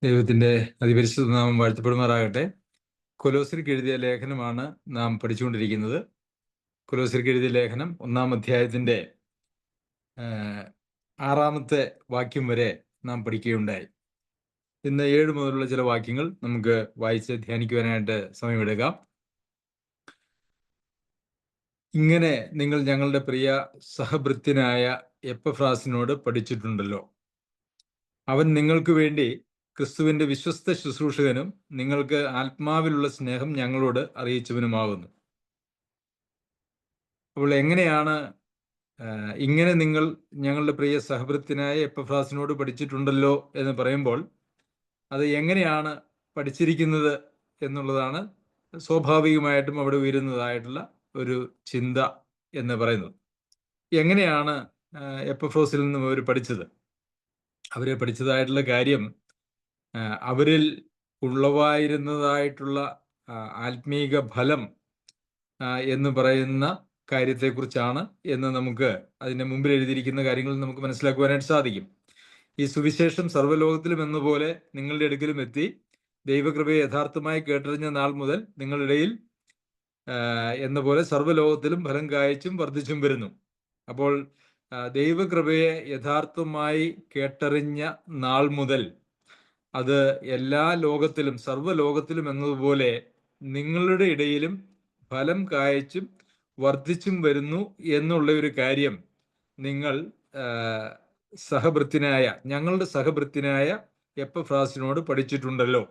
ദൈവത്തിന്റെ അതിപരിശുദ്ധ നാമം വാഴ്ത്തപ്പെടുമാറാകട്ടെ. കൊലോസ്യർക്ക് എഴുതിയ ലേഖനമാണ് നാം പഠിച്ചുകൊണ്ടിരിക്കുന്നത്. കൊലോസ്യർക്ക് എഴുതിയ ലേഖനം 1-ാം അധ്യായത്തിന്റെ 6-ാമത്തെ വാക്യം വരെ നാം പഠിക്കുകയുണ്ടായി. ഇന്ന് 7 മുതലുള്ള ചില വാക്യങ്ങൾ നമുക്ക് വായിച്ച് ധ്യാനിക്കുവാനായിട്ട് സമയമെടുക്കാം. ഇങ്ങനെ നിങ്ങൾ ഞങ്ങളുടെ പ്രിയ സഹഭൃത്യനായ എപ്പഫ്രാസിനോട് പഠിച്ചിട്ടുണ്ടല്ലോ. അവൻ നിങ്ങൾക്ക് വേണ്ടി ക്രിസ്തുവിന്റെ വിശ്വസ്ത ശുശ്രൂഷകനും നിങ്ങൾക്ക് ആത്മാവിലുള്ള സ്നേഹം ഞങ്ങളോട് അറിയിച്ചവനുമാകുന്നു. അപ്പോൾ എങ്ങനെയാണ് ഇങ്ങനെ നിങ്ങൾ ഞങ്ങളുടെ പ്രിയ സഹഭൃത്യനായ എപ്പഫ്രാസിനോട് പഠിച്ചിട്ടുണ്ടല്ലോ എന്ന് പറയുമ്പോൾ അത് എങ്ങനെയാണ് പഠിച്ചിരിക്കുന്നത് എന്നുള്ളതാണ് സ്വാഭാവികമായിട്ടും അവിടെ ഉയരുന്നതായിട്ടുള്ള ഒരു ചിന്ത എന്ന് പറയുന്നത്. എങ്ങനെയാണ് എപ്പഫ്രോസിൽ നിന്നും അവർ പഠിച്ചത്? അവരെ പഠിച്ചതായിട്ടുള്ള കാര്യം അവരിൽ ഉളവായിരുന്നതായിട്ടുള്ള ആത്മീക ഫലം എന്ന് പറയുന്ന കാര്യത്തെക്കുറിച്ചാണ് എന്ന് നമുക്ക് അതിൻ്റെ മുമ്പിൽ എഴുതിയിരിക്കുന്ന കാര്യങ്ങൾ നമുക്ക് മനസ്സിലാക്കുവാനായിട്ട് സാധിക്കും. ഈ സുവിശേഷം സർവ്വലോകത്തിലും എന്നപോലെ നിങ്ങളുടെ അടുക്കലും എത്തി ദൈവകൃപയെ യഥാർത്ഥമായി കേട്ടറിഞ്ഞ നാൾ മുതൽ നിങ്ങളുടെ ഇടയിൽ എന്ന പോലെ സർവ്വലോകത്തിലും ഫലം കായ്ച്ചും വർദ്ധിച്ചും വരുന്നു. അപ്പോൾ ദൈവകൃപയെ യഥാർത്ഥമായി കേട്ടറിഞ്ഞ നാൾ മുതൽ അത് എല്ലാ ലോകത്തിലും സർവ്വലോകത്തിലും എന്നതുപോലെ നിങ്ങളുടെ ഇടയിലും ഫലം കായ്ച്ചും വർദ്ധിച്ചും വരുന്നു എന്നുള്ള ഒരു കാര്യം നിങ്ങൾ ഞങ്ങളുടെ സഹഭൃത്യനായ എപ്പഫ്രാസിനോട് പഠിച്ചിട്ടുണ്ടല്ലോ.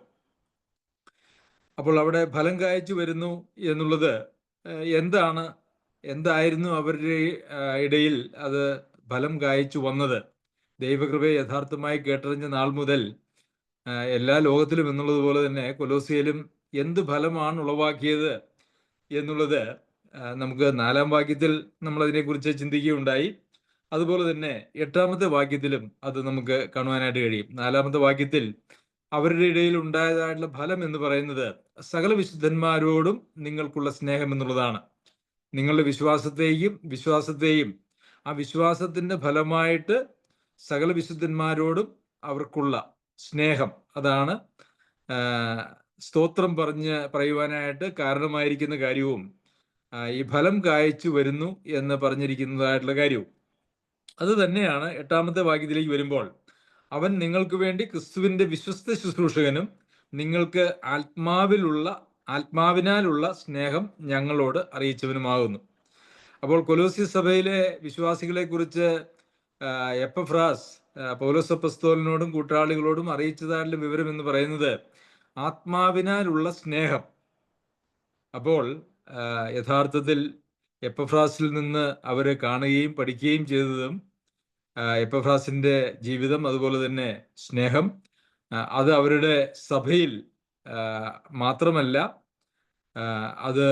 അപ്പോൾ അവിടെ ഫലം കായ്ച്ചു വരുന്നു എന്നുള്ളത് എന്തായിരുന്നു അവരുടെ ഇടയിൽ അത് ഫലം കായ്ച്ചു വന്നത്? ദൈവകൃപയെ യഥാർത്ഥമായി കേട്ടറിഞ്ഞ നാൾ മുതൽ എല്ലാ ലോകത്തിലും എന്നുള്ളതുപോലെ തന്നെ കൊലോസ്യയിലും എന്ത് ഫലമാണ് ഉളവാക്കിയത് എന്നുള്ളത് നമുക്ക് 4-ാം വാക്യത്തിൽ നമ്മൾ അതിനെക്കുറിച്ച് ചിന്തിക്കുകയുണ്ടായി. അതുപോലെ തന്നെ 8-ാമത്തെ വാക്യത്തിലും അത് നമുക്ക് കാണുവാനായിട്ട് കഴിയും. 4-ാമത്തെ വാക്യത്തിൽ അവരുടെ ഇടയിൽ ഉണ്ടായതായിട്ടുള്ള ഫലം എന്ന് പറയുന്നത് സകല വിശുദ്ധന്മാരോടും നിങ്ങൾക്കുള്ള സ്നേഹം എന്നുള്ളതാണ്. നിങ്ങളുടെ വിശ്വാസത്തെയും ആ വിശ്വാസത്തിന്റെ ഫലമായിട്ട് സകല വിശുദ്ധന്മാരോടും അവർക്കുള്ള സ്നേഹം, അതാണ് സ്തോത്രം പറയുവാനായിട്ട് കാരണമായിരിക്കുന്ന കാര്യവും ഈ ഫലം കായ്ച്ചു വരുന്നു എന്ന് പറഞ്ഞിരിക്കുന്നതായിട്ടുള്ള കാര്യവും അത് തന്നെയാണ് 8-ാമത്തെ വാക്യത്തിലേക്ക് വരുമ്പോൾ അവൻ നിങ്ങൾക്ക് വേണ്ടി ക്രിസ്തുവിന്റെ വിശ്വസ്ത ശുശ്രൂഷകനും നിങ്ങൾക്ക് ആത്മാവിനാലുള്ള സ്നേഹം ഞങ്ങളോട് അറിയിച്ചവനുമാകുന്നു. അപ്പോൾ കൊലോസ്യ സഭയിലെ വിശ്വാസികളെ കുറിച്ച് എപ്പഫ്രാസ് പൗലോസ് അപ്പോസ്തലനോടും കൂട്ടാളികളോടും അറിയിച്ചതായിട്ടുള്ള വിവരം എന്ന് പറയുന്നത് ആത്മാവിനാലുള്ള സ്നേഹം. അപ്പോൾ യഥാർത്ഥത്തിൽ എപ്പഫ്രാസിൽ നിന്ന് അവർ കാണുകയും പഠിക്കുകയും ചെയ്തതും എപ്പഫ്രാസിന്റെ ജീവിതം, അതുപോലെ തന്നെ സ്നേഹം, അത് അവരുടെ സഭയിൽ മാത്രമല്ല, അത്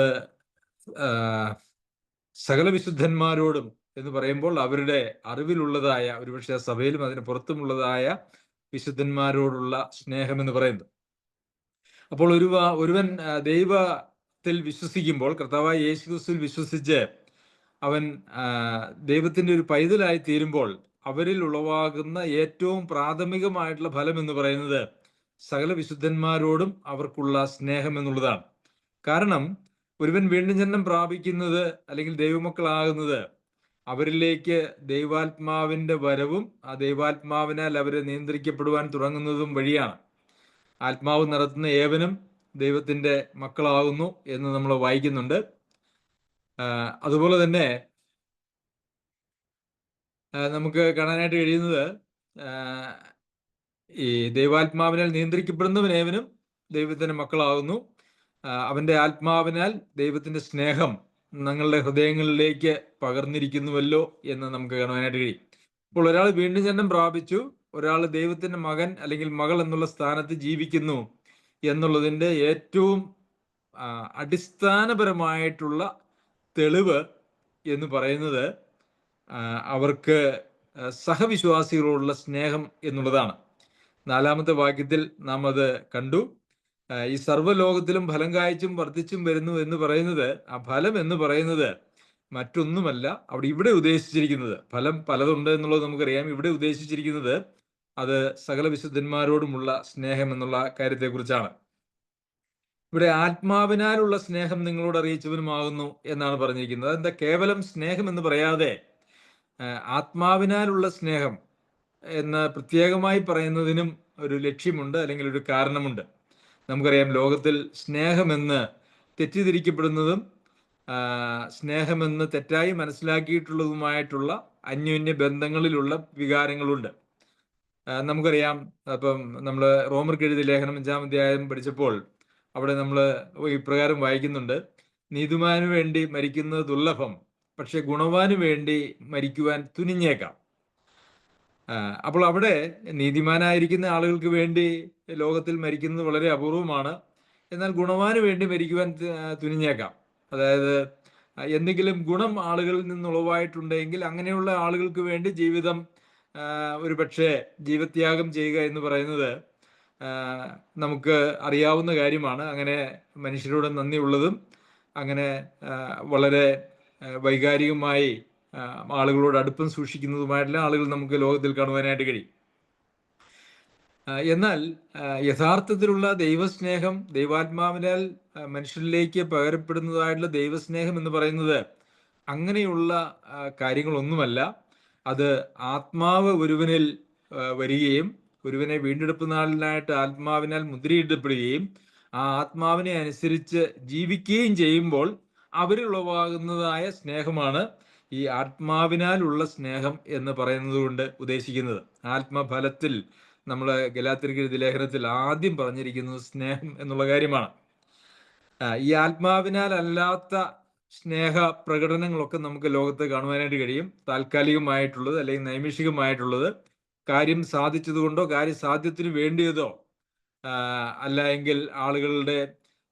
സകല വിശുദ്ധന്മാരോടും എന്ന് പറയുമ്പോൾ അവരുടെ അറിവിലുള്ളതായ, ഒരുപക്ഷെ സഭയിലും അതിന് പുറത്തുമുള്ളതായ വിശുദ്ധന്മാരോടുള്ള സ്നേഹം എന്ന് പറയുന്നത്. അപ്പോൾ ഒരുവൻ ദൈവത്തിൽ വിശ്വസിക്കുമ്പോൾ, കർത്താവായ യേശുക്രിസ്തുവിൽ വിശ്വസിച്ച് അവൻ ദൈവത്തിന്റെ ഒരു പൈതലായി തീരുമ്പോൾ അവരിൽ ഉളവാകുന്ന ഏറ്റവും പ്രാഥമികമായിട്ടുള്ള ഫലം എന്ന് പറയുന്നത് സകല വിശുദ്ധന്മാരോടും അവർക്കുള്ള സ്നേഹം എന്നുള്ളതാണ്. കാരണം ഒരുവൻ വീണ്ടും ജന്മം പ്രാപിക്കുന്നത് അല്ലെങ്കിൽ ദൈവമക്കളാകുന്നത് അവരിലേക്ക് ദൈവാത്മാവിന്റെ വരവും ആ ദൈവാത്മാവിനാൽ അവരെ നിയന്ത്രിക്കപ്പെടുവാൻ തുടങ്ങുന്നതും വഴിയാണ്. ആത്മാവ് നടത്തുന്ന ഏവനും ദൈവത്തിന്റെ മക്കളാകുന്നു എന്ന് നമ്മൾ വായിക്കുന്നുണ്ട്. അതുപോലെ തന്നെ നമുക്ക് കാണാനായിട്ട് കഴിയുന്നത് ഈ ദൈവാത്മാവിനാൽ നിയന്ത്രിക്കപ്പെടുന്നവൻ ഏവനും ദൈവത്തിന്റെ മക്കളാകുന്നു. അവന്റെ ആത്മാവിനാൽ ദൈവത്തിന്റെ സ്നേഹം ഞങ്ങളുടെ ഹൃദയങ്ങളിലേക്ക് പകർന്നിരിക്കുന്നുവല്ലോ എന്ന് നമുക്ക് കാണുവാനായിട്ട് കഴിയും. അപ്പോൾ ഒരാൾ വീണ്ടും ജന്മം പ്രാപിച്ചു, ഒരാൾ ദൈവത്തിന്റെ മകൻ അല്ലെങ്കിൽ മകൾ എന്നുള്ള സ്ഥാനത്ത് ജീവിക്കുന്നു എന്നുള്ളതിൻ്റെ ഏറ്റവും അടിസ്ഥാനപരമായിട്ടുള്ള തെളിവ് എന്ന് പറയുന്നത് അവർക്ക് സഹവിശ്വാസികളോടുള്ള സ്നേഹം എന്നുള്ളതാണ്. 4-ാമത്തെ വാക്യത്തിൽ നാം അത് കണ്ടു. ഈ സർവ്വലോകത്തിലും ഫലം കായ്ച്ചും വർദ്ധിച്ചും വരുന്നു എന്ന് പറയുന്നത്, ആ ഫലം എന്ന് പറയുന്നത് മറ്റൊന്നുമല്ല. ഇവിടെ ഉദ്ദേശിച്ചിരിക്കുന്നത്, ഫലം പലതുണ്ട് എന്നുള്ളത് നമുക്കറിയാം. ഇവിടെ ഉദ്ദേശിച്ചിരിക്കുന്നത് അത് സകല വിശുദ്ധന്മാരോടുമുള്ള സ്നേഹം എന്നുള്ള കാര്യത്തെക്കുറിച്ചാണ്. ഇവിടെ ആത്മാവിനാലുള്ള സ്നേഹം നിങ്ങളോട് അറിയിച്ചവനുമാകുന്നു എന്നാണ് പറഞ്ഞിരിക്കുന്നത്. അതെന്താ കേവലം സ്നേഹം എന്ന് പറയാതെ ആത്മാവിനാലുള്ള സ്നേഹം എന്ന് പ്രത്യേകമായി പറയുന്നതിനും ഒരു ലക്ഷ്യമുണ്ട്, അല്ലെങ്കിൽ ഒരു കാരണമുണ്ട്. നമുക്കറിയാം, ലോകത്തിൽ സ്നേഹമെന്ന് തെറ്റിദ്ധരിക്കപ്പെടുന്നതും സ്നേഹമെന്ന് തെറ്റായി മനസ്സിലാക്കിയിട്ടുള്ളതുമായിട്ടുള്ള അന്യോന്യ ബന്ധങ്ങളിലുള്ള വികാരങ്ങളുണ്ട്. നമുക്കറിയാം, അപ്പം നമ്മൾ റോമർക്ക് എഴുതിയ ലേഖനം 5-ാം അധ്യായം പഠിച്ചപ്പോൾ അവിടെ നമ്മൾ ഇപ്രകാരം വായിക്കുന്നുണ്ട്: നീതിമാനു വേണ്ടി മരിക്കുന്നത് ദുർലഭം, പക്ഷെ ഗുണവാനു വേണ്ടി മരിക്കുവാൻ തുനിഞ്ഞേക്കാം. അപ്പോൾ അവിടെ നീതിമാനായിരിക്കുന്ന ആളുകൾക്ക് വേണ്ടി ലോകത്തിൽ മരിക്കുന്നത് വളരെ അപൂർവമാണ്. എന്നാൽ ഗുണവാന് വേണ്ടി മരിക്കുവാൻ തുനിഞ്ഞേക്കാം. അതായത് എന്തെങ്കിലും ഗുണം ആളുകളിൽ നിന്നുളവായിട്ടുണ്ടെങ്കിൽ അങ്ങനെയുള്ള ആളുകൾക്ക് വേണ്ടി ജീവിതം ഒരു പക്ഷേ ജീവത്യാഗം ചെയ്യുക എന്ന് പറയുന്നത് നമുക്ക് അറിയാവുന്ന കാര്യമാണ്. അങ്ങനെ മനുഷ്യരോട് നന്ദിയുള്ളതും അങ്ങനെ വളരെ വൈകാരികമായി ആളുകളോട് അടുപ്പം സൂക്ഷിക്കുന്നതുമായിട്ടുള്ള ആളുകൾ നമുക്ക് ലോകത്തിൽ കാണുവാനായിട്ട് കഴിയും. എന്നാൽ യഥാർത്ഥത്തിലുള്ള ദൈവസ്നേഹം, ദൈവാത്മാവിനാൽ മനുഷ്യരിലേക്ക് പകരപ്പെടുന്നതായിട്ടുള്ള ദൈവസ്നേഹം എന്ന് പറയുന്നത് അങ്ങനെയുള്ള കാര്യങ്ങളൊന്നുമല്ല. അത് ആത്മാവ് ഒരുവനിൽ വരികയും ഒരുവനെ വീണ്ടെടുപ്പ് നാളിനായിട്ട് ആത്മാവിനാൽ മുദ്രയിടപ്പെടുകയും ആ ആത്മാവിനെ അനുസരിച്ച് ജീവിക്കുകയും ചെയ്യുമ്പോൾ അവരുളവാകുന്നതായ സ്നേഹമാണ് ഈ ആത്മാവിനാലുള്ള സ്നേഹം എന്ന് പറയുന്നത് കൊണ്ട് ഉദ്ദേശിക്കുന്നത്. ആത്മഫലത്തിൽ നമ്മൾ ഗലാത്യർക്ക് എഴുതിയ ലേഖനത്തിൽ ആദ്യം പറഞ്ഞിരിക്കുന്നത് സ്നേഹം എന്നുള്ള കാര്യമാണ്. ഈ ആത്മാവിനാൽ അല്ലാത്ത സ്നേഹ പ്രകടനങ്ങളൊക്കെ നമുക്ക് ലോകത്ത് കാണുവാനായിട്ട് കഴിയും. താൽക്കാലികമായിട്ടുള്ളത് അല്ലെങ്കിൽ നൈമിഷികമായിട്ടുള്ളത്, കാര്യം സാധിച്ചതുകൊണ്ടോ കാര്യസാധ്യത്തിന് വേണ്ടിയതോ അല്ല എങ്കിൽ ആളുകളുടെ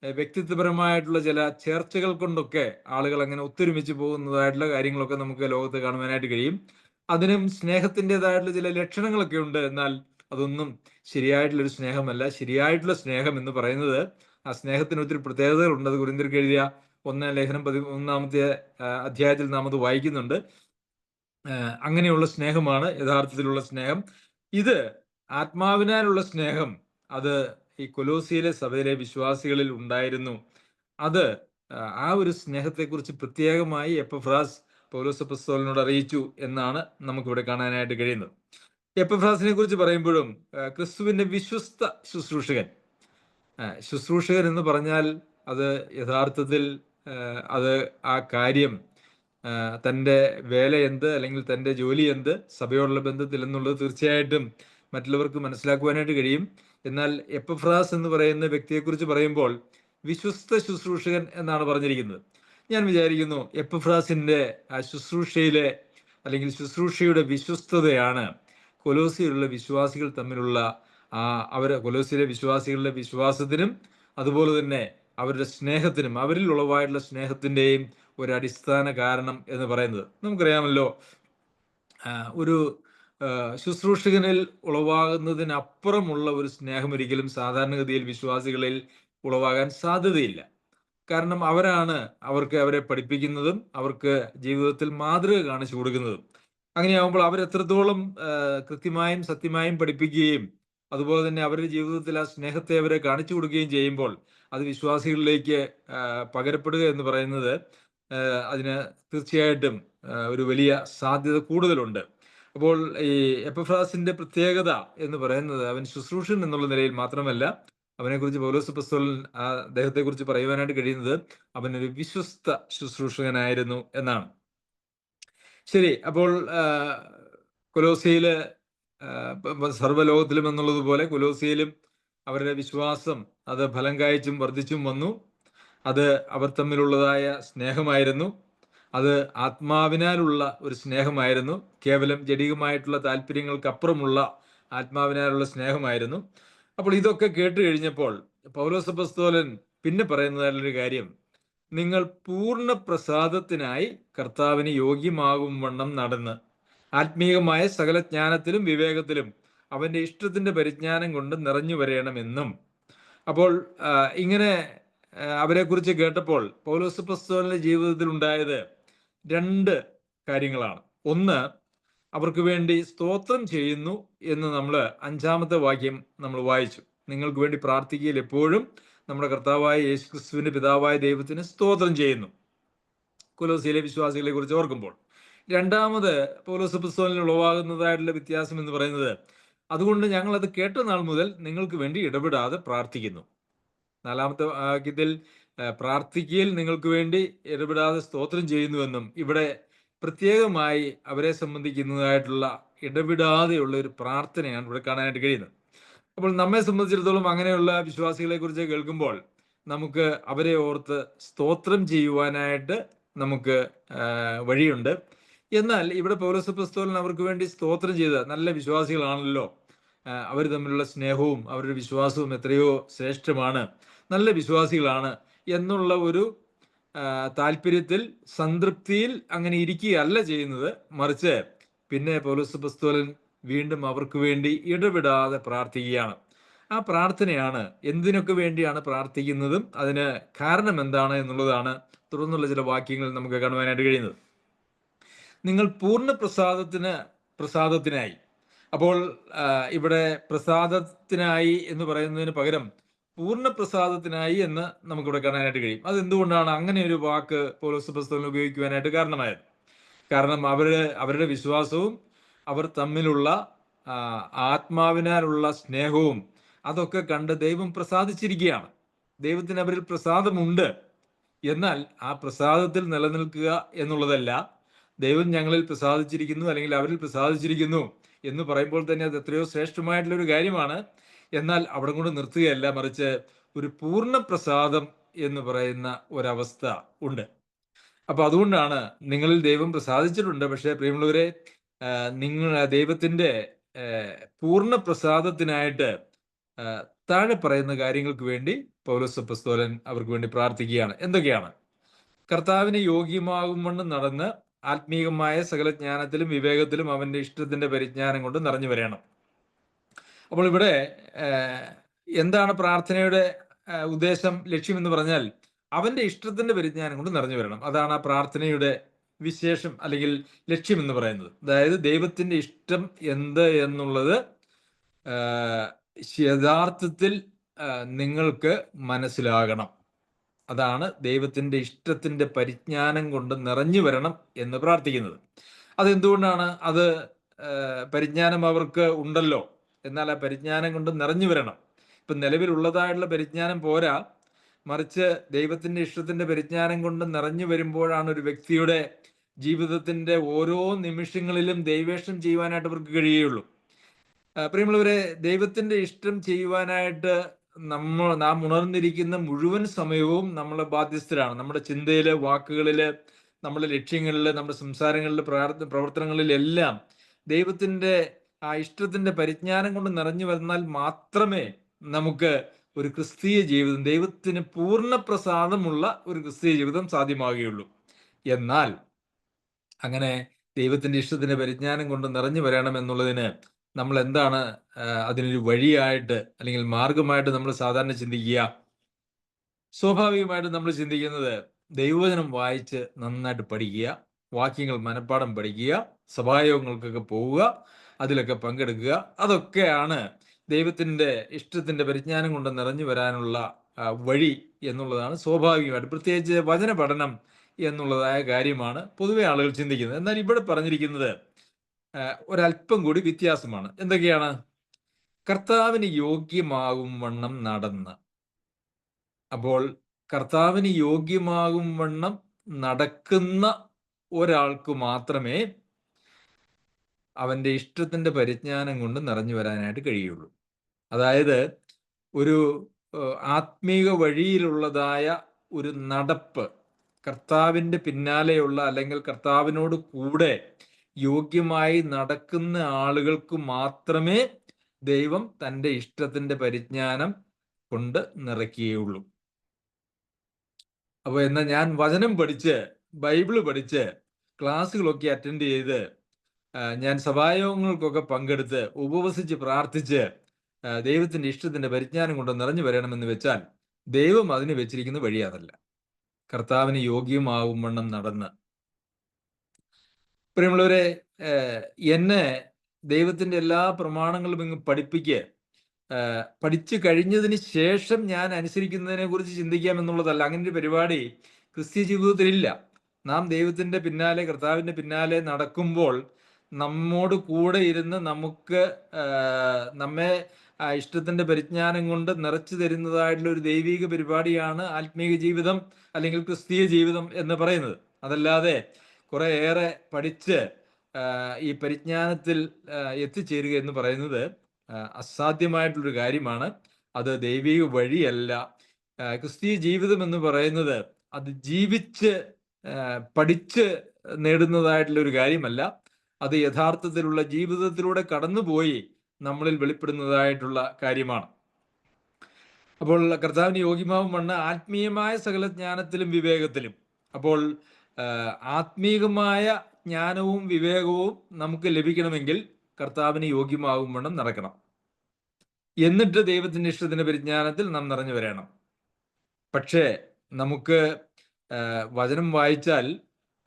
വ്യക്തിത്വപരമായിട്ടുള്ള ചില ചേർച്ചകൾ കൊണ്ടൊക്കെ ആളുകൾ അങ്ങനെ ഒത്തൊരുമിച്ച് പോകുന്നതായിട്ടുള്ള കാര്യങ്ങളൊക്കെ നമുക്ക് ലോകത്ത് കാണുവാനായിട്ട് കഴിയും. അതിനും സ്നേഹത്തിൻ്റെതായിട്ടുള്ള ചില ലക്ഷണങ്ങളൊക്കെ ഉണ്ട്. എന്നാൽ അതൊന്നും ശരിയായിട്ടുള്ളൊരു സ്നേഹമല്ല. ശരിയായിട്ടുള്ള സ്നേഹം എന്ന് പറയുന്നത്, ആ സ്നേഹത്തിന് ഒത്തിരി പ്രത്യേകതകളുണ്ട്. അത് കൊരിന്ത്യർക്ക് എഴുതിയ 1-ാം ലേഖനം 11-ാമത്തെ അധ്യായത്തിൽ നാം അത് വായിക്കുന്നുണ്ട്. അങ്ങനെയുള്ള സ്നേഹമാണ് യഥാർത്ഥത്തിലുള്ള സ്നേഹം. ഇത് ആത്മാവിനാലുള്ള സ്നേഹം അത് ഈ കൊലോസിയിലെ സഭയിലെ വിശ്വാസികളിൽ ഉണ്ടായിരുന്നു. അത് ആ ഒരു സ്നേഹത്തെക്കുറിച്ച് പ്രത്യേകമായി എപ്പഫ്രാസ് പൗലോസ് അപ്പോസ്തലനോട് അറിയിച്ചു എന്നാണ് നമുക്കിവിടെ കാണാനായിട്ട് കഴിയുന്നത്. എപ്പഫ്രാസിനെ കുറിച്ച് പറയുമ്പോഴും ക്രിസ്തുവിന്റെ വിശ്വസ്ത ശുശ്രൂഷകൻ. ശുശ്രൂഷകൻ എന്ന് പറഞ്ഞാൽ അത് യഥാർത്ഥത്തിൽ അത് ആ കാര്യം, തൻ്റെ വേല എന്ത് അല്ലെങ്കിൽ തൻ്റെ ജോലി എന്ത്, സഭയോടുള്ള ബന്ധത്തിൽ എന്നുള്ളത് തീർച്ചയായിട്ടും മറ്റുള്ളവർക്ക് മനസ്സിലാക്കുവാനായിട്ട് കഴിയും. എന്നാൽ എപ്പഫ്രാസ് എന്ന് പറയുന്ന വ്യക്തിയെക്കുറിച്ച് പറയുമ്പോൾ വിശ്വസ്ത ശുശ്രൂഷകൻ എന്നാണ് പറഞ്ഞിരിക്കുന്നത്. ഞാൻ വിചാരിക്കുന്നു എപ്പഫ്രാസിൻ്റെ ആ ശുശ്രൂഷയിലെ അല്ലെങ്കിൽ ശുശ്രൂഷയുടെ വിശ്വസ്തതയാണ് കൊലോസിയിലുള്ള വിശ്വാസികൾ തമ്മിലുള്ള കൊലോസിയിലെ വിശ്വാസികളുടെ വിശ്വാസത്തിനും അതുപോലെ തന്നെ അവരുടെ സ്നേഹത്തിനും, അവരിൽ ഉളവായിട്ടുള്ള സ്നേഹത്തിൻ്റെയും ഒരു അടിസ്ഥാന കാരണം എന്ന് പറയുന്നത്. നമുക്കറിയാമല്ലോ, ഒരു ശുശ്രൂഷകനിൽ ഉളവാകുന്നതിനപ്പുറമുള്ള ഒരു സ്നേഹം ഒരിക്കലും സാധാരണഗതിയിൽ വിശ്വാസികളിൽ ഉളവാകാൻ സാധ്യതയില്ല. കാരണം അവരാണ് അവരെ പഠിപ്പിക്കുന്നതും അവർക്ക് ജീവിതത്തിൽ മാതൃക കാണിച്ചു കൊടുക്കുന്നതും. അങ്ങനെയാകുമ്പോൾ അവരെത്രത്തോളം കൃത്യമായും സത്യമായും പഠിപ്പിക്കുകയും അതുപോലെ തന്നെ അവരുടെ ജീവിതത്തിൽ ആ സ്നേഹത്തെ അവരെ കാണിച്ചു കൊടുക്കുകയും ചെയ്യുമ്പോൾ അത് വിശ്വാസികളിലേക്ക് പകരപ്പെടുക എന്ന് പറയുന്നത് അതിന് തീർച്ചയായിട്ടും ഒരു വലിയ സാധ്യത കൂടുതലുണ്ട്. അപ്പോൾ ഈ എപ്പഫ്രാസിന്റെ പ്രത്യേകത എന്ന് പറയുന്നത് അവൻ ശുശ്രൂഷൻ എന്നുള്ള നിലയിൽ മാത്രമല്ല, അവനെക്കുറിച്ച് പൗലോസ് അപ്പോസ്തലൻ അദ്ദേഹത്തെക്കുറിച്ച് പറയുവാനായിട്ട് കഴിയുന്നത് അവനൊരു വിശ്വസ്ത ശുശ്രൂഷകനായിരുന്നു എന്നാണ്. ശരി, അപ്പോൾ കൊലോസിയില് സർവ്വലോകത്തിലും എന്നുള്ളതുപോലെ കൊലോസിയിലും അവരുടെ വിശ്വാസം അത് ഫലം കായ്ച്ചും വർദ്ധിച്ചും വന്നു. അത് അവർ തമ്മിലുള്ളതായ സ്നേഹമായിരുന്നു. അത് ആത്മാവിനാലുള്ള ഒരു സ്നേഹമായിരുന്നു. കേവലം ജഡികമായിട്ടുള്ള താല്പര്യങ്ങൾക്കപ്പുറമുള്ള ആത്മാവിനാലുള്ള സ്നേഹമായിരുന്നു. അപ്പോൾ ഇതൊക്കെ കേട്ട് കഴിഞ്ഞപ്പോൾ പൗലോസ് അപ്പോസ്തലൻ പിന്നെ പറയുന്നതായുള്ളൊരു കാര്യം, നിങ്ങൾ പൂർണ്ണ പ്രസാദത്തിനായി കർത്താവിന് യോഗ്യമാകും വണ്ണം നടന്ന് ആത്മീയമായ സകല ജ്ഞാനത്തിലും വിവേകത്തിലും അവന്റെ ഇഷ്ടത്തിന്റെ പരിജ്ഞാനം കൊണ്ട് നിറഞ്ഞു വരണമെന്നും. അപ്പോൾ ഇങ്ങനെ അവരെക്കുറിച്ച് കേട്ടപ്പോൾ പൗലോസ് അപ്പോസ്തലന്റെ ജീവിതത്തിൽ ഉണ്ടായത് രണ്ട് കാര്യങ്ങളാണ്. ഒന്ന്, അവർക്ക് വേണ്ടി സ്തോത്രം ചെയ്യുന്നു എന്ന് നമ്മൾ 5-ാമത്തെ വാക്യം നമ്മൾ വായിച്ചു. നിങ്ങൾക്ക് വേണ്ടി പ്രാർത്ഥിക്കുകയിൽ എപ്പോഴും നമ്മുടെ കർത്താവായ യേശുക്രിസ്തുവിന്റെ പിതാവായ ദൈവത്തിന് സ്തോത്രം ചെയ്യുന്നു. കൊലോസിയിലെ വിശ്വാസികളെ കുറിച്ച് ഓർക്കുമ്പോൾ രണ്ടാമത് പൗലോസ് പുസ്തകത്തിൽ ഉളവാകുന്നതായിട്ടുള്ള വ്യത്യാസം എന്ന് പറയുന്നത്, അതുകൊണ്ട് ഞങ്ങൾ അത് കേട്ട നാൾ മുതൽ നിങ്ങൾക്ക് വേണ്ടി ഇടപെടാതെ പ്രാർത്ഥിക്കുന്നു. 4-ാമത്തെ വാക്യത്തിൽ പ്രാർത്ഥിക്കയിൽ നിങ്ങൾക്ക് വേണ്ടി ഇടപെടാതെ സ്തോത്രം ചെയ്യുന്നുവെന്നും, ഇവിടെ പ്രത്യേകമായി അവരെ സംബന്ധിക്കുന്നതായിട്ടുള്ള ഇടപെടാതെയുള്ള ഒരു പ്രാർത്ഥനയാണ് ഇവിടെ കാണാനായിട്ട് കഴിയുന്നത്. അപ്പോൾ നമ്മെ സംബന്ധിച്ചിടത്തോളം അങ്ങനെയുള്ള വിശ്വാസികളെ കുറിച്ച് കേൾക്കുമ്പോൾ നമുക്ക് അവരെ ഓർത്ത് സ്തോത്രം ചെയ്യുവാനായിട്ട് നമുക്ക് വഴിയുണ്ട്. എന്നാൽ ഇവിടെ പൗലോസ് അപ്പോസ്തലൻ അവർക്ക് വേണ്ടി സ്തോത്രം ചെയ്ത നല്ല വിശ്വാസികളാണല്ലോ, അവർ തമ്മിലുള്ള സ്നേഹവും അവരുടെ വിശ്വാസവും എത്രയോ ശ്രേഷ്ഠമാണ്, നല്ല വിശ്വാസികളാണ് എന്നുള്ള ഒരു താല്പര്യത്തിൽ, സംതൃപ്തിയിൽ അങ്ങനെ ഇരിക്കുകയല്ല ചെയ്യുന്നത്. മറിച്ച് പിന്നെ പൗലോസ് അപ്പോസ്തലൻ വീണ്ടും അവർക്ക് വേണ്ടി ഇടപെടാതെ പ്രാർത്ഥിക്കുകയാണ്. ആ പ്രാർത്ഥനയാണ് എന്തിനൊക്കെ വേണ്ടിയാണ് പ്രാർത്ഥിക്കുന്നതും അതിന് കാരണം എന്താണ് എന്നുള്ളതാണ് തുടർന്നുള്ള ചില വാക്യങ്ങൾ നമുക്ക് കാണുവാനായിട്ട് കഴിയുന്നത്. നിങ്ങൾ പൂർണ്ണ പ്രസാദത്തിനായി. അപ്പോൾ ഇവിടെ പ്രസാദത്തിനായി എന്ന് പറയുന്നതിന് പകരം പൂർണ്ണ പ്രസാദത്തിനായി എന്ന് നമുക്കിവിടെ കാണാനായിട്ട് കഴിയും. അതെന്തുകൊണ്ടാണ് അങ്ങനെ ഒരു വാക്ക് പൗലോസ് അപ്പോസ്തലൻ ഉപയോഗിക്കുവാനായിട്ട് കാരണമായത്? കാരണം അവരുടെ വിശ്വാസവും അവർ തമ്മിലുള്ള ആത്മാവിനാലുള്ള സ്നേഹവും അതൊക്കെ കണ്ട് ദൈവം പ്രസാദിച്ചിരിക്കുകയാണ്. ദൈവത്തിന് അവരിൽ പ്രസാദമുണ്ട്. എന്നാൽ ആ പ്രസാദത്തിൽ നിലനിൽക്കുക എന്നുള്ളതല്ല, ദൈവം ഞങ്ങളിൽ പ്രസാദിച്ചിരിക്കുന്നു അല്ലെങ്കിൽ അവരിൽ പ്രസാദിച്ചിരിക്കുന്നു എന്ന് പറയുമ്പോൾ തന്നെ അത് എത്രയോ ശ്രേഷ്ഠമായിട്ടുള്ള ഒരു കാര്യമാണ്. എന്നാൽ അവിടെ കൊണ്ട് നിർത്തുകയല്ല, മറിച്ച് ഒരു പൂർണ്ണ പ്രസാദം എന്ന് പറയുന്ന ഒരവസ്ഥ ഉണ്ട്. അപ്പൊ അതുകൊണ്ടാണ് നിങ്ങളിൽ ദൈവം പ്രസാദിച്ചിട്ടുണ്ട്. പക്ഷേ പ്രിയമുള്ളവരെ, നിങ്ങൾ ദൈവത്തിന്റെ പൂർണ്ണ പ്രസാദത്തിനായിട്ട് താഴെ പറയുന്ന കാര്യങ്ങൾക്ക് വേണ്ടി പൗലോസ് അപ്പോസ്തലൻ അവർക്ക് വേണ്ടി പ്രാർത്ഥിക്കുകയാണ്. എന്തൊക്കെയാണ്? കർത്താവിന് യോഗ്യമാകുമെന്ന് നടന്ന് ആത്മീയമായ സകല ജ്ഞാനത്തിലും വിവേകത്തിലും അവന്റെ ഇഷ്ടത്തിന്റെ പരിജ്ഞാനം കൊണ്ട് നിറഞ്ഞു വരണം. അപ്പോൾ ഇവിടെ എന്താണ് പ്രാർത്ഥനയുടെ ഉദ്ദേശം, ലക്ഷ്യം എന്ന് പറഞ്ഞാൽ അവന്റെ ഇഷ്ടത്തിന്റെ പരിജ്ഞാനം കൊണ്ട് നിറഞ്ഞു വരണം. അതാണ് ആ പ്രാർത്ഥനയുടെ വിശേഷം അല്ലെങ്കിൽ ലക്ഷ്യം എന്ന് പറയുന്നത്. അതായത് ദൈവത്തിന്റെ ഇഷ്ടം എന്ത് എന്നുള്ളത് യഥാർത്ഥത്തിൽ നിങ്ങൾക്ക് മനസ്സിലാകണം. അതാണ് ദൈവത്തിന്റെ ഇഷ്ടത്തിന്റെ പരിജ്ഞാനം കൊണ്ട് നിറഞ്ഞു വരണം എന്ന് പ്രാർത്ഥിക്കുന്നത്. അതെന്തുകൊണ്ടാണ്? അത് പരിജ്ഞാനം അവർക്ക് ഉണ്ടല്ലോ, എന്നാൽ ആ പരിജ്ഞാനം കൊണ്ട് നിറഞ്ഞു വരണം. ഇപ്പൊ നിലവിലുള്ളതായിട്ടുള്ള പരിജ്ഞാനം പോരാ, മറിച്ച് ദൈവത്തിന്റെ ഇഷ്ടത്തിന്റെ പരിജ്ഞാനം കൊണ്ട് നിറഞ്ഞു വരുമ്പോഴാണ് ഒരു വ്യക്തിയുടെ ജീവിതത്തിന്റെ ഓരോ നിമിഷങ്ങളിലും ദൈവേഷ്ടം ചെയ്യുവാനായിട്ട് അവർക്ക് കഴിയുകയുള്ളൂ. പ്രിയമുള്ളവരെ, ദൈവത്തിന്റെ ഇഷ്ടം ചെയ്യുവാനായിട്ട് നാം ഉണർന്നിരിക്കുന്ന മുഴുവൻ സമയവും നമ്മൾ ബാധ്യസ്ഥരാണ്. നമ്മുടെ ചിന്തയില്, വാക്കുകളില്, നമ്മുടെ ലക്ഷ്യങ്ങളില്, നമ്മുടെ സംസാരങ്ങളില്, പ്രവർത്തനങ്ങളിലെല്ലാം ദൈവത്തിന്റെ ആ ഇഷ്ടത്തിന്റെ പരിജ്ഞാനം കൊണ്ട് നിറഞ്ഞു വന്നാൽ മാത്രമേ നമുക്ക് ഒരു ക്രിസ്തീയ ജീവിതം, ദൈവത്തിന് പൂർണ്ണ പ്രസാദമുള്ള ഒരു ക്രിസ്തീയ ജീവിതം സാധ്യമാകുകയുള്ളൂ. എന്നാൽ അങ്ങനെ ദൈവത്തിന്റെ ഇഷ്ടത്തിന്റെ പരിജ്ഞാനം കൊണ്ട് നിറഞ്ഞു വരണമെന്നുള്ളതിന് നമ്മൾ എന്താണ് അതിനൊരു വഴിയായിട്ട് അല്ലെങ്കിൽ മാർഗമായിട്ട് നമ്മൾ സാധാരണ ചിന്തിക്കുക? സ്വാഭാവികമായിട്ട് നമ്മൾ ചിന്തിക്കുന്നത് ദൈവവചനം വായിച്ച് നന്നായിട്ട് പഠിക്കുക, വാക്യങ്ങൾ മനഃപ്പാഠം പഠിക്കുക, സഭായോഗങ്ങൾക്കൊക്കെ പോവുക, അതിലൊക്കെ പങ്കെടുക്കുക. അതൊക്കെയാണ് ദൈവത്തിന്റെ ഇഷ്ടത്തിന്റെ പരിജ്ഞാനം കൊണ്ട് നിറഞ്ഞു വരാനുള്ള വഴി എന്നുള്ളതാണ് സ്വാഭാവികമായിട്ട്. പ്രത്യേകിച്ച് വചന പഠനം എന്നുള്ളതായ കാര്യമാണ് പൊതുവെ ആളുകൾ ചിന്തിക്കുന്നത്. എന്നാൽ ഇവിടെ പറഞ്ഞിരിക്കുന്നത് ഒരല്പം കൂടി വ്യത്യാസമാണ്. എന്തൊക്കെയാണ്? കർത്താവിന് യോഗ്യമാകും വണ്ണം നടന്ന്. അപ്പോൾ കർത്താവിന് യോഗ്യമാകും വണ്ണം നടക്കുന്ന ഒരാൾക്ക് മാത്രമേ അവന്റെ ഇഷ്ടത്തിന്റെ പരിജ്ഞാനം കൊണ്ട് നിറഞ്ഞു വരാനായിട്ട് കഴിയുള്ളൂ. അതായത് ഒരു ആത്മീക വഴിയിലുള്ളതായ ഒരു നടപ്പ്, കർത്താവിന്റെ പിന്നാലെയുള്ള അല്ലെങ്കിൽ കർത്താവിനോട് കൂടെ യോഗ്യമായി നടക്കുന്ന ആളുകൾക്ക് മാത്രമേ ദൈവം തൻ്റെ ഇഷ്ടത്തിന്റെ പരിജ്ഞാനം കൊണ്ട് നിറയ്ക്കുകയുള്ളൂ. അപ്പോൾ എന്നാൽ ഞാൻ വചനം പഠിച്ച്, ബൈബിള് പഠിച്ച്, ക്ലാസ്സുകളൊക്കെ അറ്റൻഡ് ചെയ്ത്, ഞാൻ സഭായോഗങ്ങൾക്കൊക്കെ പങ്കെടുത്ത്, ഉപവസിച്ച് പ്രാർത്ഥിച്ച് ദൈവത്തിന്റെ ഇഷ്ടത്തിന്റെ പരിജ്ഞാനം കൊണ്ട് നിറഞ്ഞു വരണമെന്ന് വെച്ചാൽ ദൈവം അതിന് വെച്ചിരിക്കുന്ന വഴി അതല്ല. കർത്താവിന് യോഗ്യമാവും വണ്ണം നടന്ന്. പ്രിയമുള്ളവരെ, എന്നെ ദൈവത്തിന്റെ എല്ലാ പ്രമാണങ്ങളും ഇങ്ങ് പഠിപ്പിക്കുക, പഠിച്ചു കഴിഞ്ഞതിന് ശേഷം ഞാൻ അനുസരിക്കുന്നതിനെ കുറിച്ച് ചിന്തിക്കാം എന്നുള്ളതല്ല. അങ്ങനെ ഒരു പരിപാടി ക്രിസ്ത്യ ജീവിതത്തിലില്ല. നാം ദൈവത്തിന്റെ പിന്നാലെ, കർത്താവിന്റെ പിന്നാലെ നടക്കുമ്പോൾ നമ്മോട് കൂടെ ഇരുന്ന് നമുക്ക് നമ്മെ ഇഷ്ടത്തിന്റെ പരിജ്ഞാനം കൊണ്ട് നിറച്ചു തരുന്നതായിട്ടുള്ള ഒരു ദൈവിക പരിപാടിയാണ് ആത്മീയ ജീവിതം അല്ലെങ്കിൽ ക്രിസ്തീയ ജീവിതം എന്ന് പറയുന്നത്. അതല്ലാതെ കുറെ ഏറെ പഠിച്ച് ഈ പരിജ്ഞാനത്തിൽ എത്തിച്ചേരുക എന്ന് പറയുന്നത് അസാധ്യമായിട്ടുള്ളൊരു കാര്യമാണ്. അത് ദൈവിക വഴിയല്ല. ക്രിസ്തീയ ജീവിതം എന്ന് പറയുന്നത് അത് ജീവിച്ച് പഠിച്ച് നേടുന്നതായിട്ടുള്ള ഒരു കാര്യമല്ല. അത് യഥാർത്ഥത്തിലുള്ള ജീവിതത്തിലൂടെ കടന്നുപോയി നമ്മളിൽ വെളിപ്പെടുന്നതായിട്ടുള്ള കാര്യമാണ്. അപ്പോൾ കർത്താവിന് യോഗ്യമാവും മണ്ണ് ആത്മീയമായ സകല ജ്ഞാനത്തിലും വിവേകത്തിലും. അപ്പോൾ ആത്മീകമായ ജ്ഞാനവും വിവേകവും നമുക്ക് ലഭിക്കണമെങ്കിൽ കർത്താവിന് യോഗ്യമാവും വണ്ണം നടക്കണം. എന്നിട്ട് ദൈവത്തിന്റെ ഇഷ്ടത്തിന്റെ പരിജ്ഞാനത്തിൽ നാം നിറഞ്ഞു വരണം. പക്ഷേ നമുക്ക് വചനം വായിച്ചാൽ,